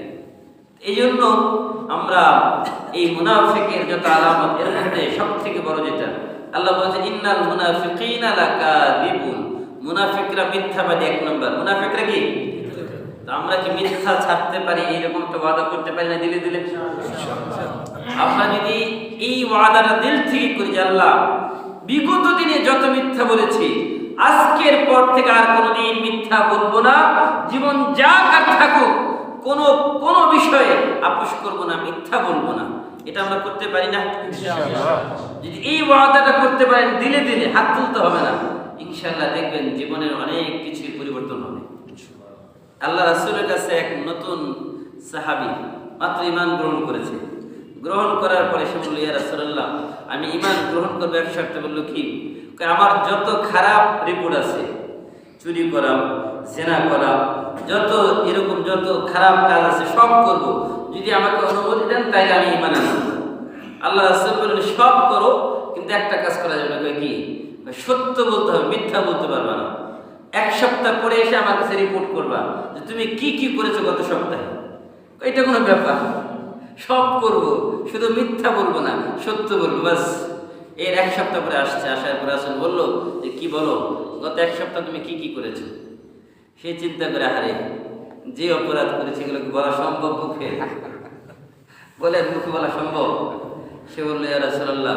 এই জন্য আমরা এই মুনাফিকের যত আলামত, এর মধ্যে সব থেকে বড় যেটা আল্লাহ বলছে, ইন্নাল মুনাফিকিনা লাকাযিবুন। মুনাফিকরা মিথ্যাবাদী, 1 নম্বর। মুনাফিকরা কি? তো আমরা কি মিথ্যা ছাড়তে পারি? এইরকম একটা ওয়াদা করতে পারি না দিলে দিলে? আমরা যদি এই ওয়াদাটা দিল থেকে করি যে আল্লাহ বিগত দিনে যত মিথ্যা বলেছি, আজকের পর থেকে আর কোনোদিন মিথ্যা বলবো না, জীবন যা কার থাকুক কোন বিষয়ে আপোষ করবো না, মিথ্যা বলবো না, এটা আমরা করতে পারি না? যদি এই ওয়াদাটা করতে পারেন দিলে দিলে, হাত তুলতে হবে না, ইনশাআল্লাহ দেখবেন জীবনের অনেক কিছুই পরিবর্তন হবে। আল্লাহ রাসূলের কাছে এক নতুন সাহাবী মাত্র ঈমান গ্রহণ করেছে। গ্রহণ করার পরে সে বলল, ইয়া রাসূলুল্লাহ, আমি ঈমান গ্রহণ করব এক শর্তে। বলল কি? আমার যত খারাপ রিপোর্ট আছে, চুরি করা, জেনা করা, যত এরকম যত খারাপ কাজ আছে সব করব, যদি আমাকে অনুমতি দেন তাইলে আমি ঈমান আনব। আল্লাহ রাসূল বললেন, সব করো, কিন্তু একটা কাজ করা যাবে না। কি? সত্য বলতে হবে, মিথ্যা বলতে পারবে না। 1 সপ্তাহ পরে এসে আমার কাছে রিপোর্ট করবা যে তুমি কি কি করেছো গত সপ্তাহে। এটা কোনো ব্যাপার? সব করব, শুধু মিথ্যা বলবো না, সত্য বলবো, বাস। এর 1 সপ্তাহ পরে আসছে। আসার পরে রাসূল বলল যে কি বলো, গত 1 সপ্তাহ তুমি কি কি করেছো? সে চিন্তা করে, আরে যে অপরাধ করেছে এগুলো কি বলা সম্ভব মুখে? বলে মুখে বলা সম্ভব? সে বলল, ইয়া রাসূলুল্লাহ,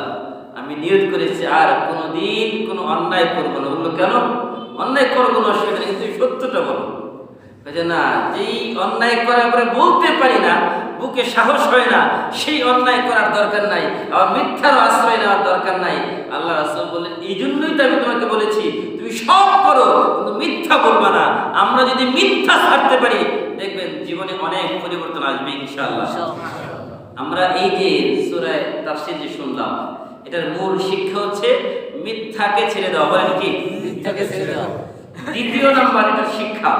আমি নিয়ত করেছি আর কোনোদিন কোনো অন্যায় করবো না। বললো, কেন? অন্যায় করবো না অসুবিধা নেই, কিন্তু সত্যটা বলো। না, যেই অন্যায় করার পরে বলতে পারি না, বুকে সাহস হয় না, সেই অন্যায় করার দরকার নাই, আবার মিথ্যার আশ্রয় নেওয়ার দরকার নাই। আল্লাহ রাসূল বললেন, এই জন্যই তো আমি তোমাকে বলেছি তুমি সব করো, কিন্তু মিথ্যা বলবা না। আমরা যদি মিথ্যা ছাড়তে পারি, দেখবেন জীবনে অনেক পরিবর্তন আসবে ইনশাআল্লাহ। আমরা এই যে সূরা তাফসীর যে শুনলাম, এটার মূল শিক্ষা হচ্ছে মিথ্যাকে ছেড়ে দেওয়া। বলেন কি? মিথ্যাকে ছেড়ে দেওয়া। দ্বিতীয় নাম্বার এটা শিক্ষা,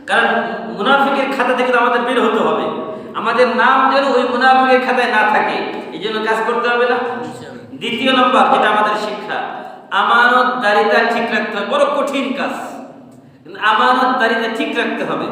কারণ মুনাফিকের খাতা থেকে তো আমাদের বের হতে হবে। আমাদের নাম যেন ওই মুনাফিকের খাতায় না থাকে, এই জন্য কাজ করতে হবে না? দ্বিতীয় নাম্বার যেটা আমাদের শিক্ষা, আমানতদারিতা ঠিক রাখতে হবে। বড় কঠিন কাজ, কিন্তু আমানতদারিতা ঠিক রাখতে হবে।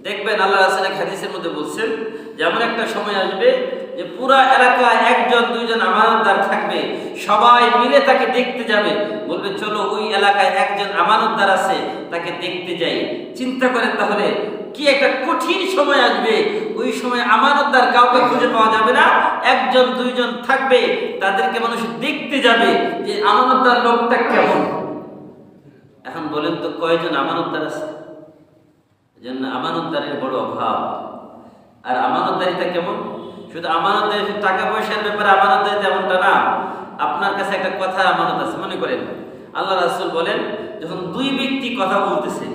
দেখবেন আল্লাহ রাসূল এক হাদিসের মধ্যে বলছেন যে এমন একটা সময় আসবে যে পুরা এলাকায় 1-2জন আমানতদার থাকবে, সবাই মিলে তাকে দেখতে যাবে, বলবে চলো ওই এলাকায় একজন আমানতদার আছে, তাকে দেখতে যাই। চিন্তা করেন তাহলে কি একটা কঠিন সময় আসবে। ওই সময় আমানতদার কাউকে খুঁজে পাওয়া যাবে না, 1-2জন থাকবে, তাদেরকে মানুষ দেখতে যাবে যে আমানতদার লোকটা কেমন। এখন বলেন তো কয়জন আমানতদার আছে? এজন্য আমানতদারের বড় অভাব। আর আমানতদারিতা কেমন? শুধু আমানতদারি টাকা পয়সার ব্যাপারে আমানতদারি তেমনটা না, আপনার কাছে একটা কথার আমানত আছে। মনে করেন আল্লাহ রাসূল বলেন, যখন দুই ব্যক্তি কথা বলতেছে,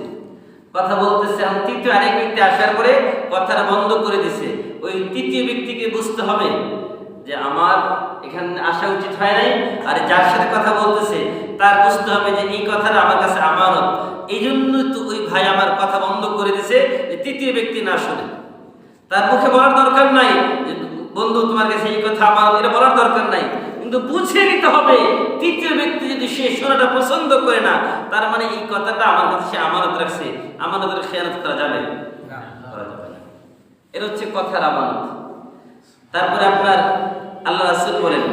এখন তৃতীয় আরেক ব্যক্তি আসার পরে কথাটা বন্ধ করে দিছে, ওই তৃতীয় ব্যক্তিকে বুঝতে হবে যে আমার এখানে আসা উচিত হয় নাই, আর যার সাথে কথা বলতেছে তার বুঝতে হবে যে এই কথাটা আমার কাছে আমানত। এই জন্য তো ওই ভাই আমার কথা বন্ধ করে দিছে, যে তৃতীয় ব্যক্তি না শুনে। তার মুখে বলার দরকার নাই যে বন্ধু তোমার কাছে এই কথা আমানত, এটা বলার দরকার নাই, কিন্তু বুঝে নিতে হবে তৃতীয় ব্যক্তি যদি সে শোনাটা পছন্দ করে না, তার মানে এই কথাটা আমার কাছে সে আমানত রাখছে, আমানতের খেয়ানত করা যাবে না। এটা হচ্ছে কথার আমানত। তারপরে আপনার আল্লাহ রাসূল বলেন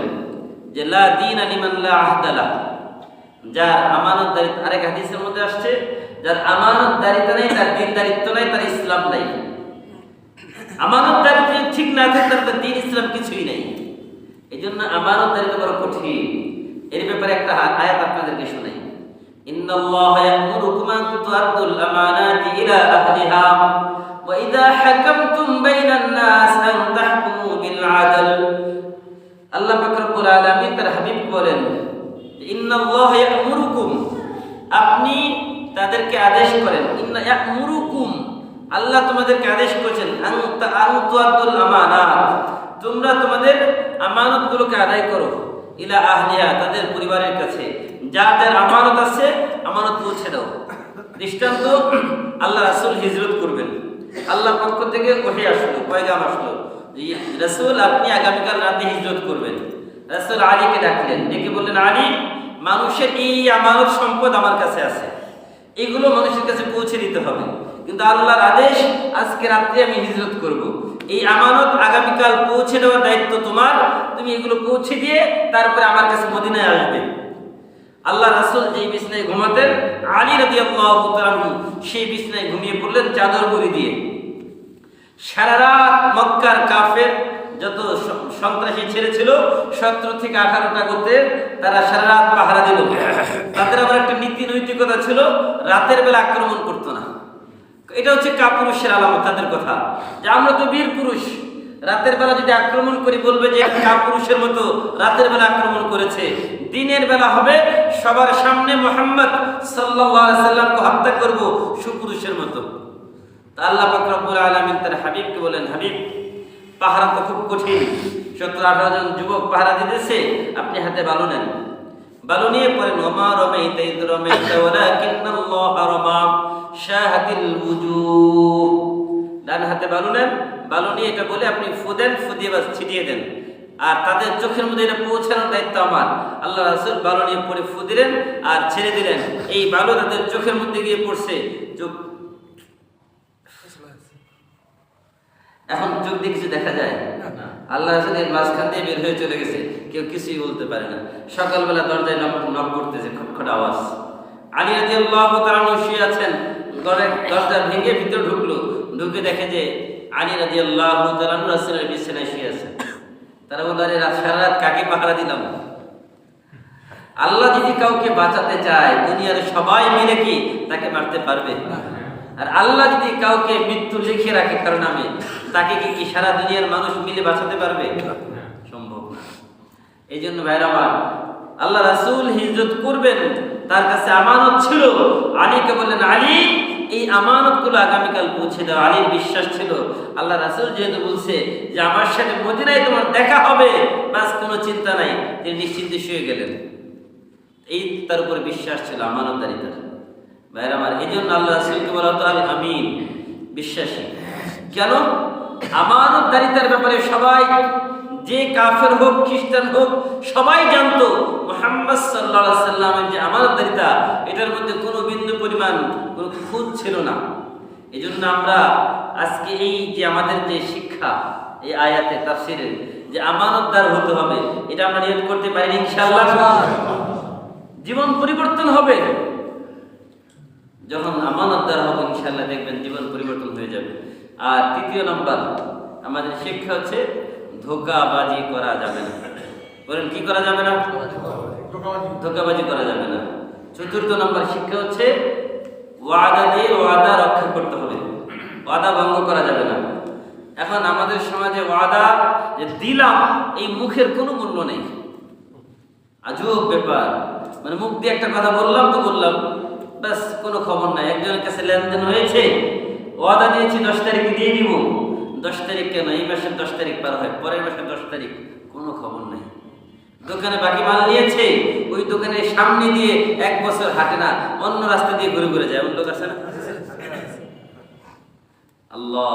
যে লা দীনা লিমান লা আহদা লাহ, যার আমানতদারিত্ব, আরেক হাদিসের মধ্যে আসছে যার আমানতদারিতা নেই, তার দিনদারিত্ব নাই, তার ইসলাম নাই। আমানতদারিত্ব ঠিক না থাকে তার দিন ইসলাম কিছুই নেই। এই জন্য আমানতদারিত্ব বড় কঠিন। এর ব্যাপারে একটা আয়াত আপনাদেরকে শোনাই। ইন্নাল্লাহা ইয়া'মুরুকুম আন তু'আদ্দুল আমানাতি ইলা আহলিহা ওয়া ইযা হাকামতুম বাইনান নাস আন তাহকুমু বিল আদল। আল্লাহ পাক রব্বুল আলামিন তার হাবিব বলেন, ইন্নাল্লাহা ইয়া'মুরুকুম, আপনি তাদেরকে আদেশ করেন, ইন্না ইয়া'মুরুকুম, আল্লাহ তোমাদেরকে আদেশ করেছেন, আন তু'আদ্দুল আমানাত, তোমরা তোমাদের আমানতগুলোকে আদায় করো, ইলা আহলিহা, তাদের পরিবারের কাছে, যাদের আমানত আছে আমানত পৌঁছে দাও। দৃষ্টান্ত, আল্লাহ রাসূল হিজরত করবেন, আল্লাহর পক্ষ থেকে ওহী আসলো, পয়গাম আসলো, রাসূল আপনি আগামীকাল রাতে হিজরত করবেন। রাসূল আলীকে ডাকলেন, ডেকে বললেন, আলী, মানুষের এই আমানত সম্পদ আমার কাছে আছে, এগুলো মানুষের কাছে পৌঁছে দিতে হবে, কিন্তু আল্লাহর আদেশ আজকে রাত্রে আমি হিজরত করব, এই আমানত আগামীকাল পৌঁছে দেওয়ার দায়িত্ব তোমার, তুমি এগুলো পৌঁছে দিয়ে তারপরে আমার কাছে মদিনায় আসবে। আল্লাহ রাসূল যেই বিছানায় ঘুমাতেন, আলী রাদিয়াল্লাহু তাআলা সেই বিছানায় ঘুমিয়ে পড়লেন চাদর মুড়ি দিয়ে। সারা রাত মক্কার কাফের যত সন্ত্রাসী ছেড়ে ছিল 17 থেকে 18টা গোত্রের, তারা সারা রাত পাহারা দিল। তাদের আবার একটা নীতি নৈতিকতা ছিল, রাতের বেলা আক্রমণ করতো না। এটা হচ্ছে কাপুরুষের আলামত তাদের কথা, যে আমরা তো বীর পুরুষ, রাতের বেলা যদি আক্রমণ করি বলবে যে কাপুরুষের মতো রাতের বেলা আক্রমণ করেছে। দিনের বেলা হবে সবার সামনে মুহাম্মদ সাল্লাল্লাহু আলাইহি ওয়াসাল্লামকে হত্যা করব সুপুরুষের মতো। তা আল্লাহ পাক রব্বুল আলামিন তার হাবিবকে বলেন, হাবিব, পাহারা তো খুব কঠিন, 17-18 জন যুবক পাহারা দিতেছে, আপনি হাতে বালু নেন, বালু নিয়ে পড়েন, ওমা রামাইতা ইয রামাইতা ওয়ালাকিন্নাল্লাহা রামা শাহাতিল ওয়ুজুহ। ডান হাতে বালু নেন, বালু নিয়ে এটা বলে আপনি ফু দেন, ফু দিয়ে বাস ছিটিয়ে দেন, আর তাদের চোখের মধ্যে এটা পৌঁছানোর দায়িত্ব আমার। আল্লাহ রাসূল বালু নিয়ে পড়ে ফু দিলেন আর ছেড়ে দিলেন, এই বালু তাদের চোখের মধ্যে গিয়ে পড়ছে। এখন চোখ দিয়ে কিছু দেখা যায়? আল্লাহ রাসূলের মাঝখান দিয়ে বের হয়ে চলে গেছে, কেউ কিছুই বলতে পারে না। সকালবেলা দরজায় নক করতেছে, খটখট আওয়াজ। আলী রাদিয়াল্লাহু তাআলা শুয়ে আছেন, দরজা ভেঙে ভিতরে ঢুকলো, ঢুকে দেখে যে আলী রাদিয়াল্লাহু তাআলা রাসূলের বিছানায় শুয়ে আছে। তারা বলল, আরে সারা রাত কাকে পাহারা দিলাম? আল্লাহ যদি কাউকে বাঁচাতে চায়, দুনিয়ার সবাই মিলে কি তাকে মারতে পারবে? আর আল্লাহ যদি কাউকে মৃত্যু লিখে রাখে কারণ আমি, তাকে কি সারা দুনিয়ার মানুষ মিলে বাঁচাতে পারবে? সম্ভব না। এই জন্য ভাইরা আমার, আল্লাহ রাসূল হিজরত করবেন, তার কাছে আমানত ছিল। আলীকে বললেন, আলী, এই আমানতগুলো আগামীকাল পৌঁছে দাও। আলীর বিশ্বাস ছিল, আল্লাহ রাসূল যেহেতু বলছে যে আমার সাথে মদিনায় তোমার দেখা হবে, বাস কোনো চিন্তা নাই, তিনি নিশ্চিন্তে শুয়ে গেলেন। এই তার উপরে বিশ্বাস ছিল, আমানতদারিতার। ভাইরা আমার, এই জন্য আল্লাহ রাসূলকে বলা হতো আল আমিন, বিশ্বাসী। কেন? আমানতদারিতার ব্যাপারে সবাই, যে কাফের হোক খ্রিস্টান হোক, সবাই জানতো মুহাম্মদ সাল্লাল্লাহু আলাইহি সাল্লামের যে আমানতদারিতা, এটার মধ্যে কোনো বিন্দু পরিমাণ কোনো খুঁত ছিল না। এই জন্য আমরা আজকে এই যে আমাদের যে শিক্ষা, এই আয়াতে তাফসীরে যে আমানতদার হতে হবে, এটা আমরা নিয়ত করতে পারি ইনশাআল্লাহ। জীবন পরিবর্তন হবে যখন আমানতদার হবে, ইনশাআল্লাহ দেখবেন জীবন পরিবর্তন হয়ে যাবে। আর তৃতীয় নম্বর আমাদের শিক্ষা হচ্ছে ধোঁকাবাজি করা যাবে না। বলেন, কি করা যাবে না? ধোঁকাবাজি করা যাবে না। চতুর্থ নম্বর শিক্ষা হচ্ছে ওয়াদা দিয়ে ওয়াদা রক্ষা করতে হবে, ওয়াদা ভঙ্গ করা যাবে না। এখন আমাদের সমাজে ওয়াদা যে দিলাম, এই মুখের কোনো মূল্য নেই। আজব ব্যাপার। মানে মুখ দিয়ে একটা কথা বললাম তো বললাম, ব্যাস কোনো খবর নাই। একজনের কাছে লেনদেন হয়েছে, ওয়াদা দিয়েছি 10 তারিখে দিয়ে দিব, 10 তারিখ কেন, এই মাসের 10 তারিখ পার হয়, পরের মাসের 10 তারিখ, কোনো খবর নাই। দোকানে বাকি মাল নিয়েছে, ওই দোকানের সামনে দিয়ে 1 বছর হাঁটে না, অন্য রাস্তা দিয়ে ঘুরে ঘুরে যায়। এমন লোক আছে না? আল্লাহ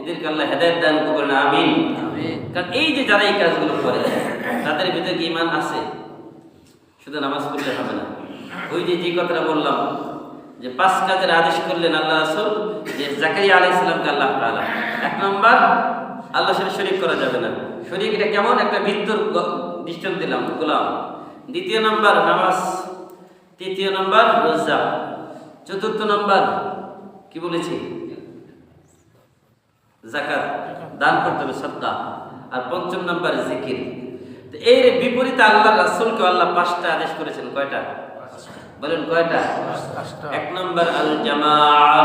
এদেরকে আল্লাহ হেদায়েত দান করুন, আমিন। কারণ এই যে যারা এই কাজগুলো করে, তাদের ভিতরে কি ঈমান আছে? শুধু নামাজ পড়লে হবে না। ওই যে কথাটা বললাম যে 5 কাজের আদেশ করলেন আল্লাহ রাসূল, যে জাকারিয়া আলাইহিস সালামকে আল্লাহ তাআলা 1 নম্বর আল্লাহর সাথে শরীক করা যাবে না। শরীক এটা কেমন একটা মৃত্যুর দৃষ্টান্ত দিলাম, গোলাম। 2 নম্বর নামাজ, 3 নম্বর রোজা, 4 নম্বর কি বলেছি? যাকাত, দান করতে হবে, সাদকা, আর 5 নম্বর জিকির। তো এর বিপরীতে আল্লাহ রাসূলকে আল্লাহ 5টা আদেশ করেছেন। কয়টা বলেন? কয়টা? 1 নম্বর আল জামাআ,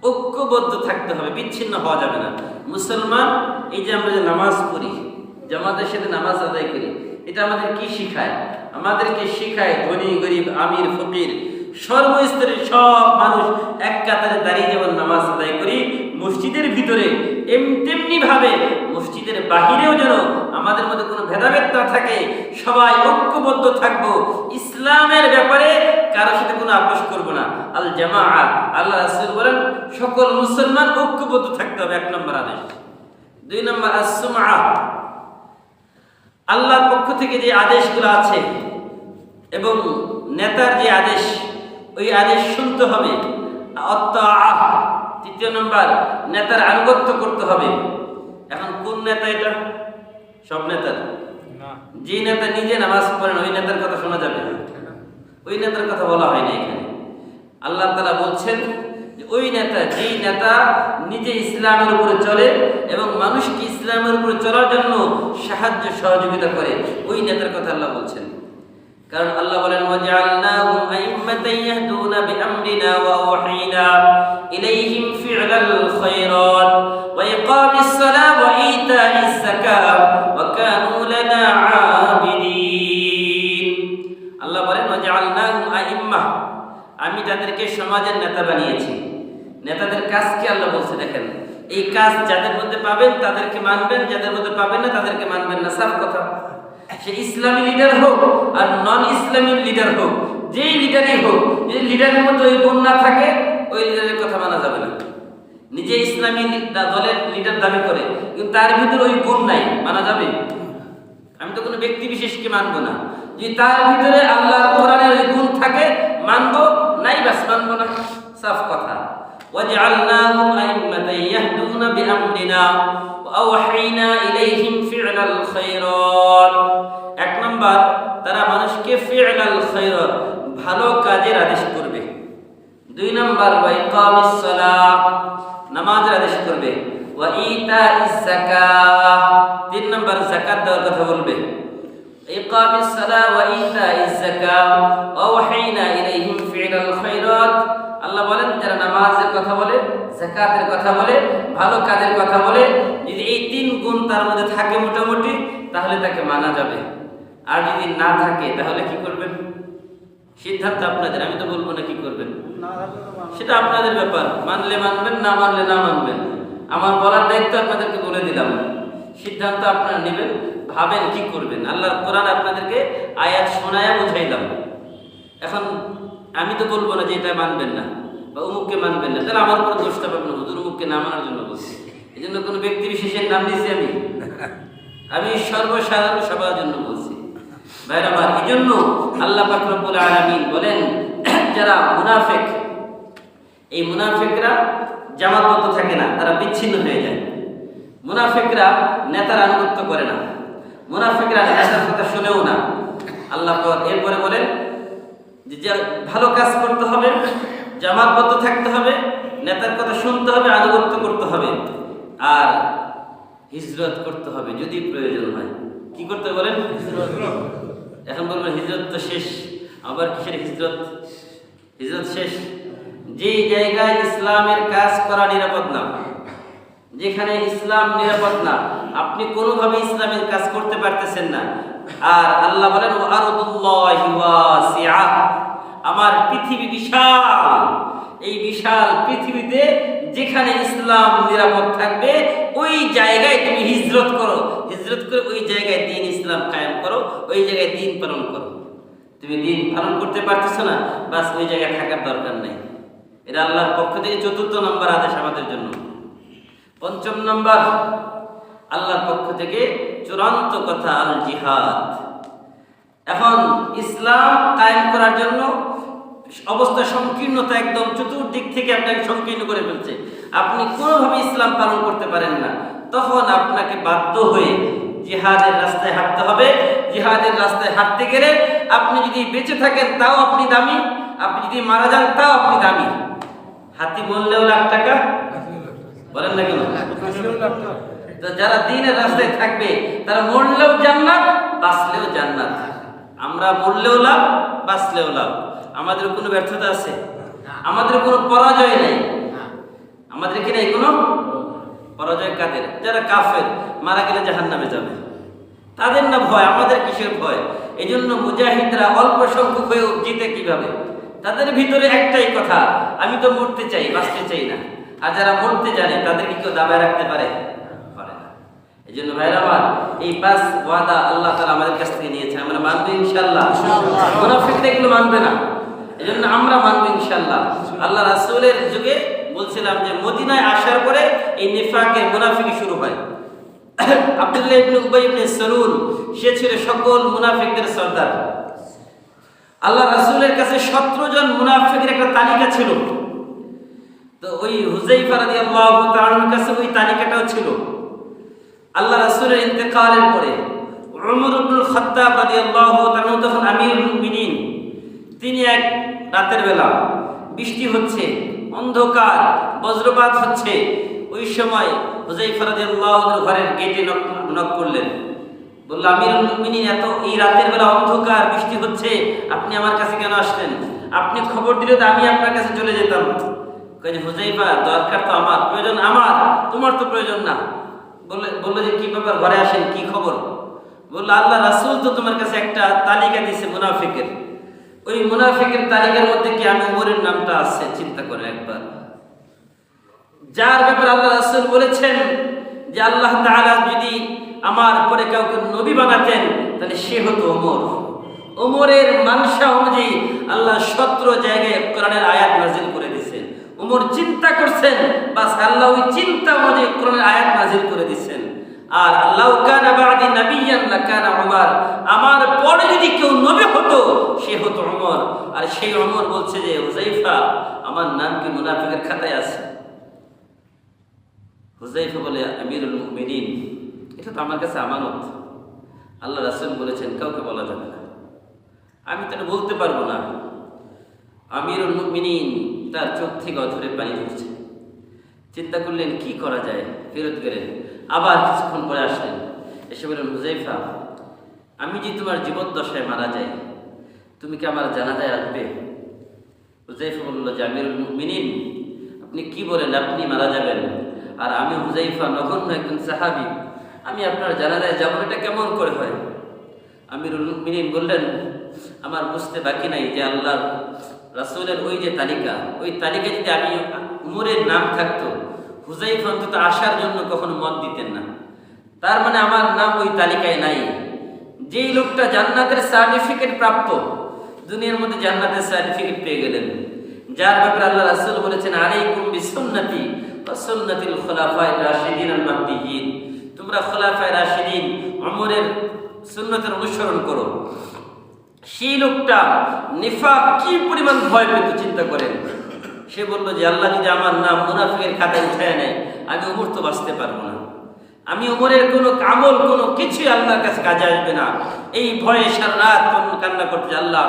ঐক্যবদ্ধ থাকতে হবে, বিচ্ছিন্ন হওয়া যাবে না। মুসলমান এই যে আমরা যে নামাজ পড়ি, জামাতের সাথে নামাজ আদায় করি, এটা আমাদের কি শিখায়? আমাদেরকে শিখায় ধনী গরিব আমির ফকির সর্বস্তরের সব মানুষ এক কাতারে দাঁড়িয়ে যেমন নামাজ আদায় করি, মসজিদের ভিতরে তেমনি ভাবে মসজিদের বাহিরেও যেন আমাদের মধ্যে কোনো ভেদাভেদ না থাকে, সবাই ঐক্যবদ্ধ থাকবো। ইসলামের ব্যাপারে কারোর সাথে কোনো আপোষ করবো না। আল জামাআ, আল্লাহ রাসূল বলেন সকল মুসলমান ঐক্যবদ্ধ থাকতে হবে, 1 নম্বর আদেশ। 2 নম্বর আস-সুমআ, আল্লাহর পক্ষ থেকে যে আদেশগুলো আছে এবং নেতার যে আদেশ, ওই আদেশ শুনতে হবে। আত-তাআহ, 3 নম্বর নেতার আনুগত্য করতে হবে। এখন কোন নেতা এটা? সব নেতার? যে নেতা নিজে নামাজ পড়েন ওই নেতার কথা শোনা যাবে? ওই নেতার কথা বলা হয় না এখানে। আল্লাহ তাআলা বলছেন যে ওই নেতা, যেই নেতা নিজে ইসলামের উপরে চলে এবং মানুষকে ইসলামের উপরে চলার জন্য সাহায্য সহযোগিতা করে, ওই নেতার কথা আল্লাহ বলছেন। কারণ আল্লাহ বলেন ওয়াজআলনাহুম আইম্মাতান ইয়াহদুনা বিআমরিনা ওয়া আওহাইনা ইলাইহিম ফি'লাল খায়রাত ওয়া ইকামিস সালাহ ওয়া ইতাইস যাকাত ওয়া কানু লানা আবিদিন। আল্লাহ বলেন ওয়াজআলনাহুম আইম্মা, আমি তাদেরকে সমাজের নেতা বানিয়েছি। নেতাদের কাজ কি আল্লাহ বলছে দেখেন, এই কাজ যাদের মধ্যে পাবেন তাদেরকে মানবেন, যাদের মধ্যে পাবেন না তাদেরকে মানবেন না। সাফ কথা। সে ইসলামী লিডার হোক আর নন ইসলামী লিডার হোক, যেই লিডারই হোক, যদি লিডারের মধ্যে ওই গুণ না থাকে, ওই লিডারের কথা মানা যাবে না। নিজে ইসলামী দলের লিডার দাবি করে কিন্তু তার ভিতরে ওই গুণ নাই, মানা যাবে? আমি তো কোনো ব্যক্তি বিশেষকে মানবো না। যদি তার ভিতরে আল্লাহর কোরআনের ওই গুণ থাকে মানবো, নাই বাস মানবো না। সাফ কথা। ওয়াজআলনাহুম আইম্মাতান ইয়াহদুনা বিআমরিনা ওয়া আওহাইনা ইলাইহিম ফি'লাল খায়রাত। 1 নম্বর তারা মানুষকে ফি'লাল খায়রাত, ভালো কাজের আদেশ করবে। 2 নম্বর ওয়া ইকামিস সালাহ, নামাজের আদেশ করবে। ওয়া ইতাইস যাকাত, 3 নম্বর যাকাত দেওয়ার কথা বলবে। ইকামিস সালাহ ওয়া ইতাইস যাকাত ওয়া আওহাইনা ইলাইহিম ফি'লাল খায়রাত। আল্লাহ বলেন যারা নামাজের কথা বলে, যাকাতের কথা বলে, ভালো কাজের কথা বলে, যদি এই 3 গুণ তার মধ্যে থাকে মোটামুটি, তাহলে তাকে মানা যাবে। আর যদি না থাকে তাহলে কি করবেন? সিদ্ধান্ত আপনাদের, আমি তো বলবো না কি করবেন, সেটা আপনাদের ব্যাপার। মানলে মানবেন, না মানলে না মানবেন। আমার বলার দায়িত্ব আপনাদেরকে বলে দিলাম, সিদ্ধান্ত আপনারা নেবেন, ভাবেন কি করবেন। আল্লাহর কোরআন আপনাদেরকে আয়াত শোনায়া বুঝাইলাম। এখন আমি তো বলবো না যে এটা মানবেন না বা অমুককে মানবেন না, তাহলে আমার উপর দোষটা পাবেন হুজুর অমুককে না মানার জন্য বলছি। এই জন্য কোনো ব্যক্তি বিশেষের নাম দিয়েছি আমি সর্বসাধারণ সবার জন্য বলছি। ভাইরা আমার, এই জন্য আল্লাহ পাক রব্বুল আলামিন বলেন যারা মুনাফিক, এই মুনাফিকরা জামাতবদ্ধ থাকে না, তারা বিচ্ছিন্ন হয়ে যায়। মুনাফিকরা নেতার আনুগত্য করে না, মুনাফিকরা নেতার কথা শুনেও না। আল্লাহ এরপরে বলেন যে ভালো কাজ করতে হবে, জামাতবদ্ধ থাকতে হবে, নেতার কথা শুনতে হবে, আনুগত্য করতে হবে, আর হিজরত করতে হবে যদি প্রয়োজন হয়। কি করতে বলেন? হিজরত। এখন বলবেন হিজরত তো শেষ, আবার কিসের হিজরত? হিজরত শেষ যেই জায়গায় ইসলামের কাজ করা নিরাপদ না, যেখানে ইসলাম নিরাপদ না, আপনি কোনোভাবে ইসলামের কাজ করতে পারতেছেন না, আর আল্লাহ বলেন আরদুল্লাহি ওয়াসিআ, আমার পৃথিবী বিশাল। এই বিশাল পৃথিবীতে যেখানে ইসলাম নিরাপদ থাকবে ওই জায়গায় তুমি হিজরত করো, হিজরত করে ওই জায়গায় দ্বীন ইসলাম কায়েম করো, ওই জায়গায় দ্বীন পালন করো। তুমি দ্বীন পালন করতে পারতেছো না, বাস ওই জায়গায় থাকার দরকার নেই। এটা আল্লাহর পক্ষ থেকে 4th নম্বর আদেশ আমাদের জন্য। 5ম নম্বর আল্লাহর পক্ষ থেকে চূড়ান্ত কথা আল জিহাদ। এখন ইসলাম কায়েম করার জন্য অবস্থা সংকীর্ণতা একদম চতুর্দিক থেকে আপনাকে সংকীর্ণ করে ফেলছে, আপনি কোনোভাবে ইসলাম পালন করতে পারেন না, তখন আপনাকে বাধ্য হয়ে জিহাদের রাস্তায় হাঁটতে হবে। জিহাদের রাস্তায় হাঁটতে গেলে আপনি যদি বেঁচে থাকেন তাও আপনি দামি, আপনি যদি মারা যান তাও আপনি দামি। হাতি মরলেও লাখ টাকা, বলেন না কেন? তো যারা দ্বীনের রাস্তায় থাকবে তারা মরলেও জান্নাত, বাঁচলেও জান্নাত। আমরা মরলেও লাভ, বাঁচলেও লাভ। আমাদের কোনো ব্যর্থতা আছে? আমাদের কোনো পরাজয় নেই। আমাদের কি নেই কোনো পরাজয়? কাদের? যারা কাফের, মারা গেলে জাহান্নামে যাবে, তাদের না ভয়, আমাদের কিসের ভয়? এই জন্য মুজাহিদরা অল্প সংখ্যক হয়েও জিতে কিভাবে? তাদের ভিতরে একটাই কথা, আমি তো মরতে চাই, বাঁচতে চাই না। আর যারা মরতে জানে তাদের কি কেউ দাবায় রাখতে পারে? পারে না। এই জন্য ভাইরা আমার, এই 5 ওয়াদা আল্লাহ তাআলা আমাদের কাছ থেকে নিয়েছেন, আমরা মানবো ইনশাআল্লাহ। মুনাফিকরা এগুলো মানবে না, এই জন্য আমরা মানবো ইনশাআল্লাহ। আল্লাহ রাসূলের যুগে বলছিলাম যে মদিনায় আসার পরে এই নিফাকের মুনাফিকি শুরু হয়। আব্দুল্লাহ ইবনে উবাই ইবনে সালুল, সে ছিল সকল মুনাফিকদের সর্দার। আল্লাহ রাসূলের কাছে 17 জন মুনাফিকের একটা তালিকা ছিল। তো ওই হুযায়ফা রাদিয়াল্লাহু তাআলার কাছে ওই তালিকাটাও ছিল। আল্লাহ রাসূলের ইন্তেকালের পরে উমর ইবনুল খাত্তাব রাদিয়াল্লাহু তাআলা তখন আমিরুল মুমিনিন, তিনি এক রাতের বেলা বৃষ্টি হচ্ছে, অন্ধকার, বজ্রপাত হচ্ছে, ওই সময় হুযায়ফা রাদিয়াল্লাহু তাআলা ঘরের গেটে নক করলেন। বলল, আমিরুল মুমিনিন, এত এই রাতের বেলা অন্ধকার, বৃষ্টি হচ্ছে, আপনি আমার কাছে কেন আসলেন? আপনি খবর দিলে তো আমি আপনার কাছে চলে যেতাম। কয়ে, হুযায়ফা, দরকার তো আমার, প্রয়োজন আমার, তোমার তো প্রয়োজন না। বললো যে কি ব্যাপার, ঘরে আসেন, কি খবর? বললো, আল্লাহ রাসূল তো তোমার কাছে একটা তালিকা দিয়েছে মুনাফিকের, ওই মুনাফিকের তালিকার মধ্যে কি আমি ওমরের নামটা আছে? চিন্তা করে একবার, যার ব্যাপারে আল্লাহ রাসূল বলেছেন যে আল্লাহ তাআলা যদি আমার পরে কাউকে নবী বানাতেন তাহলে সে হতো ওমর। ওমরের মানসা অনুযায়ী আল্লাহ 17 জায়গায় কোরআনের আয়াত নাযিল করে দিয়েছেন। ওমর চিন্তা করছেন, বাস আল্লাহ ওই চিন্তা অনুযায়ী কোরআনের আয়াত নাযিল করে দিয়েছেন। আর আল্লাহ কানা বাদি নাবিয়ান লাকানা উমর, আমার পরে যদি কেউ নবী হতো সে হতো ওমর। আর সেই ওমর বলছে যে হুযায়ফা, আমার নাম কি মুনাফিকের খাতায় আছে? হুযায়ফা বলে, আমিরুল মুমিনিন, এটা তো আমার কাছে আমানত, আল্লাহ রাসূল বলেছেন কাউকে বলা যাবে না, আমি তো এটা বলতে পারবো না। আমিরুল মুমিনিন তার চোখ থেকে অঝরে পানি ঝরছে। চিন্তা করলেন কি করা যায়, ফেরত গেলেন। আবার কিছুক্ষণ পরে আসলেন, এসে বললেন, হুযায়ফা, আমি যদি তোমার জীবদ্দশায় মারা যাই, তুমি কি আমার জানাজায় আসবে? হুযায়ফা বলল যে, আমিরুল মুমিনিন, আপনি কি বলেন, আপনি মারা যাবেন, আর আমি হুযায়ফা নগণ্য একজন সাহাবী, আমি আপনার জানাজায় যাব, এটা কেমন করে হয়? আমিরুল মুমিনিন বললেন, আমার বুঝতে বাকি নাই যে আল্লাহর রাসূলের ওই যে তালিকা, ওই তালিকা যদি আমি উমরের নাম থাকতো, হুযায়ফা অন্তত আসার জন্য কখনো মত দিতেন না। তার মানে আমার নাম ওই তালিকায় নাই। যেই লোকটা জান্নাতের সার্টিফিকেট প্রাপ্ত, দুনিয়ার মধ্যে জান্নাতের সার্টিফিকেট পেয়ে গেলেন, যার ব্যাপারে আল্লাহ রাসূল বলেছেন, আলাইকুম বিসুন্নতি ওয়া সুন্নাতিল খুলাফায়ে রাশিদিন আল মাহদিয়িন, তোমরা খুলাফায়ে রাশিদিন ওমরের সুন্নতের অনুসরণ করো। সেই লোকটা নিফাক কি পরিমাণ ভয় পেত চিন্তা করেন। সে বলল যে আল্লাহ যদি আমার নাম মুনাফিকের খাতায় উঠায় নেয়, আমি ওমর তো বাঁচতে পারবো না, আমি ওমরের কোনো আমল কোনো কিছুই আল্লাহর কাছে কাজে আসবে না। এই ভয়ে সারা রাত কান্না করতে, আল্লাহ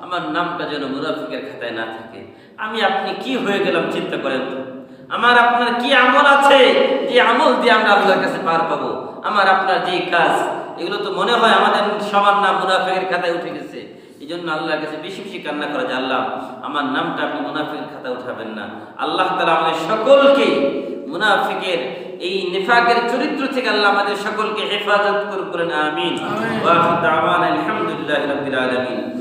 আমার নামটা যেন মুনাফিকের খাতায় না থাকে। আমি আপনি কি হয়ে গেলাম চিন্তা করেন তো, আমার আপনার কি আমল আছে যে আমল দিয়ে আমরা আল্লাহর কাছে পার পাবো? আমার আপনার যে কাজ, এগুলো তো মনে হয় আমাদের সবার নাম মুনাফিকের খাতায় উঠে গেছে। এই জন্য আল্লাহর কাছে বেশি বেশি কান্না করা যে আল্লাহ আমার নামটা আপনি মুনাফিকের খাতায় উঠাবেন না। আল্লাহ তাআলা আমাদের সকলকে মুনাফিকের এই নিফাকের চরিত্র থেকে আল্লাহ আমাদের সকলকে হেফাজত করুন, আমিন। ওয়া আখিরু দাওয়ানা আলহামদুলিল্লাহি রাব্বিল আলামিন।